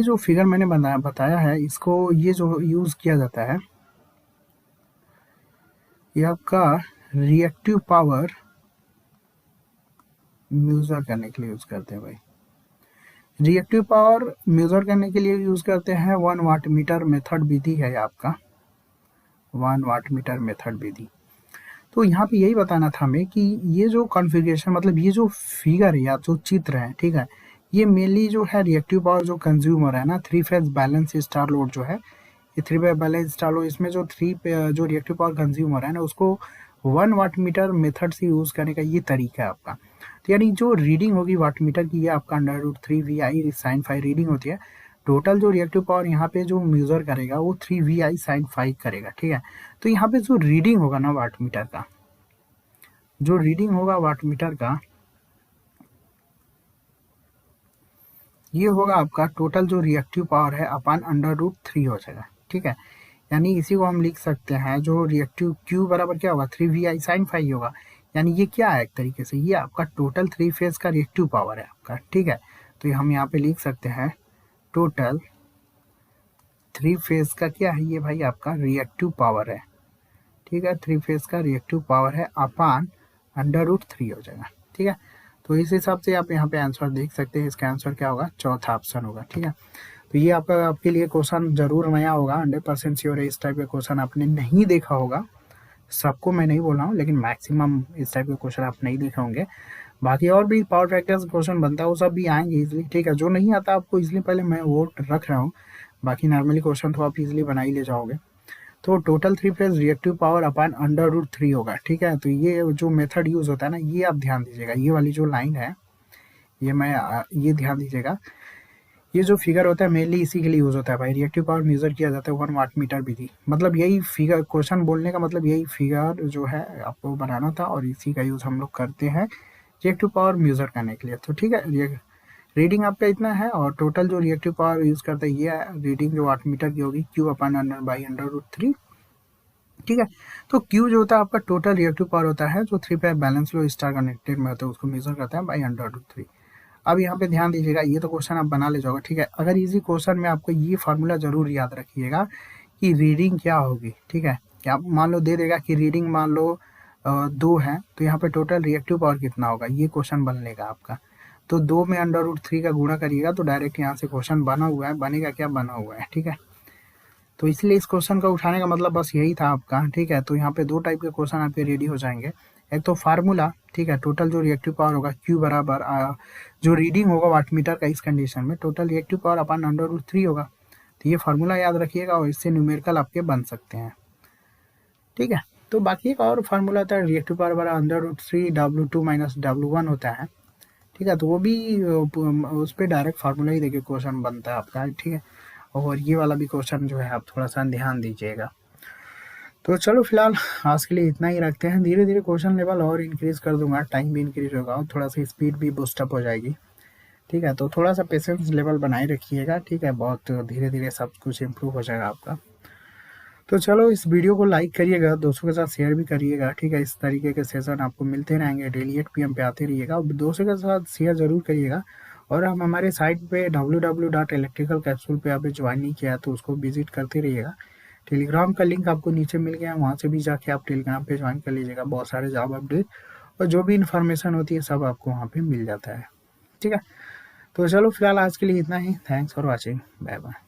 जो फिगर मैंने बताया है, इसको ये जो यूज़ किया जाता है, ये आपका रिएक्टिव पावर मेजर करने के लिए यूज़ करते हैं भाई। रिएक्टिव पावर मेजर करने के लिए यूज़ करते हैं 1 वाटमीटर मेथड विधि है आपका, 1 वाटमीटर मेथड विधि। तो यहाँ पे यही बताना था हमें कि ये जो कॉन्फ़िगरेशन, मतलब ये जो फिगर है या जो चित्र है, ठीक है, ये मेनली जो है रिएक्टिव पावर जो कंज्यूम हो रहा है ना 3 फेज बैलेंस स्टार लोड जो है, ये 3 फेज बैलेंस स्टार लोड, इसमें जो जो रिएक्टिव पावर कंज्यूम हो रहा है ना, उसको 1 वाटमीटर मेथड से यूज़ करने का ये तरीका है आपका। तो यानी जो रीडिंग होगी वाटमीटर की, ये आपका √3 VI sin φ रीडिंग होती है। टोटल जो रिएक्टिव पावर यहाँ पे जो मेजर करेगा वो 3 VI sin φ करेगा। ठीक है, तो यहाँ पे जो रीडिंग होगा ना वाटमीटर का, जो रीडिंग होगा वाटमीटर का, ये होगा आपका टोटल जो रिएक्टिव पावर है अपन √3 हो जाएगा। ठीक है, यानी इसी को हम लिख सकते हैं, जो रिएक्टिव Q बराबर क्या होगा 3 VI sin φ होगा। यानी ये क्या है, एक तरीके से ये आपका टोटल 3 फेज का रिएक्टिव पावर है आपका। ठीक है, तो हम यहाँ पे लिख सकते हैं टोटल 3 फेज का क्या है ये भाई, आपका रिएक्टिव पावर है। ठीक है, 3 फेज का रिएक्टिव पावर है अपान √3 हो जाएगा। ठीक है, तो इस हिसाब से आप यहाँ पे आंसर देख सकते हैं। इसका आंसर क्या होगा, चौथा ऑप्शन होगा। ठीक है, तो ये आपके लिए क्वेश्चन जरूर नया होगा, 100% श्योर है। इस टाइप का क्वेश्चन आपने नहीं देखा होगा, सबको मैं नहीं बोल रहा हूँ, लेकिन मैक्सिमम इस टाइप के क्वेश्चन आप नहीं देखे होंगे। बाकी और भी पावर फैक्टर्स क्वेश्चन बनता है वो सब भी आएंगे इजिली। ठीक है, जो नहीं आता आपको इजिली पहले मैं वो रख रहा हूँ, बाकी नॉर्मली क्वेश्चन तो आप इजिली बना ही ले जाओगे। तो टोटल 3 फेज रिएक्टिव पावर अपान √3 होगा। ठीक है, तो ये जो मेथड यूज होता है ना, ये आप ध्यान दीजिएगा, ये वाली जो लाइन है ये ध्यान दीजिएगा। ये जो फिगर होता है मेनली इसी के लिए यूज होता है भाई, रिएक्टिव पावर मेजर किया जाता है 1 वाटमीटर विधि। मतलब यही फिगर, क्वेश्चन बोलने का मतलब यही फिगर जो है आपको बनाना था, और इसी का यूज हम लोग करते हैं रिएक्टिव पावर मेजर करने के लिए। तो ठीक है, रीडिंग आपका इतना है, और टोटल जो रिएक्टिव पावर यूज करते हैं ये रीडिंग जो वाटमीटर की होगी Q/√3। ठीक है, तो Q जो होता है आपका टोटल रिएक्टिव पावर होता है, जो 3 पे बैलेंस लो स्टार कनेक्टेड में होता है, उसको मेजर करता है √3। अब यहाँ पे ध्यान दीजिएगा, ये तो क्वेश्चन आप बना ले जाओगे। ठीक है, अगर इसी क्वेश्चन में आपको ये फार्मूला जरूर याद रखिएगा कि रीडिंग क्या होगी। ठीक है, क्या मान लो दे देगा कि रीडिंग मान लो 2 है, तो यहाँ पे टोटल रिएक्टिव पावर कितना होगा, ये क्वेश्चन बन लेगा आपका। तो 2 में √3 का गुणा करिएगा तो डायरेक्ट यहाँ से क्वेश्चन बना हुआ है, बनेगा क्या, बना हुआ है। ठीक है, तो इसलिए इस क्वेश्चन का उठाने का मतलब बस यही था आपका। ठीक है, तो यहाँ पे 2 टाइप के क्वेश्चन आपके रेडी हो जाएंगे। एक तो फार्मूला, ठीक है, टोटल जो रिएक्टिव पावर होगा Q बराबर जो रीडिंग होगा वाटमीटर का इस कंडीशन में टोटल रिएक्टिव पावर अपन √3 होगा। तो ये फार्मूला याद रखिएगा, और इससे न्यूमेरिकल आपके बन सकते हैं। ठीक है, तो बाकी एक और फार्मूला होता है रिएक्टिव पावर बराबर √3 W2 - W1 होता है। ठीक है, तो वो भी उस पर डायरेक्ट फार्मूला ही देखिए क्वेश्चन बनता है आपका। ठीक है, और ये वाला भी क्वेश्चन जो है आप थोड़ा सा ध्यान दीजिएगा। तो चलो फिलहाल आज के लिए इतना ही रखते हैं, धीरे धीरे क्वेश्चन लेवल और इंक्रीज कर दूंगा, टाइम भी इंक्रीज होगा और थोड़ा सा स्पीड भी बूस्टअप हो जाएगी। ठीक है, तो थोड़ा सा पेशेंस लेवल बनाए रखिएगा। ठीक है, बहुत धीरे धीरे सब कुछ इम्प्रूव हो जाएगा आपका। तो चलो इस वीडियो को लाइक करिएगा, दोस्तों के साथ शेयर भी करिएगा। ठीक है, इस तरीके के सेशन आपको मिलते रहेंगे डेली 8 PM पे आते रहिएगा, और दोस्तों के साथ शेयर जरूर करिएगा। और हम हमारे साइट पे www.electricalcapsule पे अभी ज्वाइन नहीं किया तो उसको विजिट करते रहिएगा। टेलीग्राम का लिंक आपको नीचे मिल गया, वहाँ से भी जाके आप टेलीग्राम पे ज्वाइन कर लीजिएगा। बहुत सारे जॉब अपडेट और जो भी इन्फॉर्मेशन होती है सब आपको वहाँ पे मिल जाता है। ठीक है, तो चलो फिलहाल आज के लिए इतना ही। Thanks for watching, bye bye.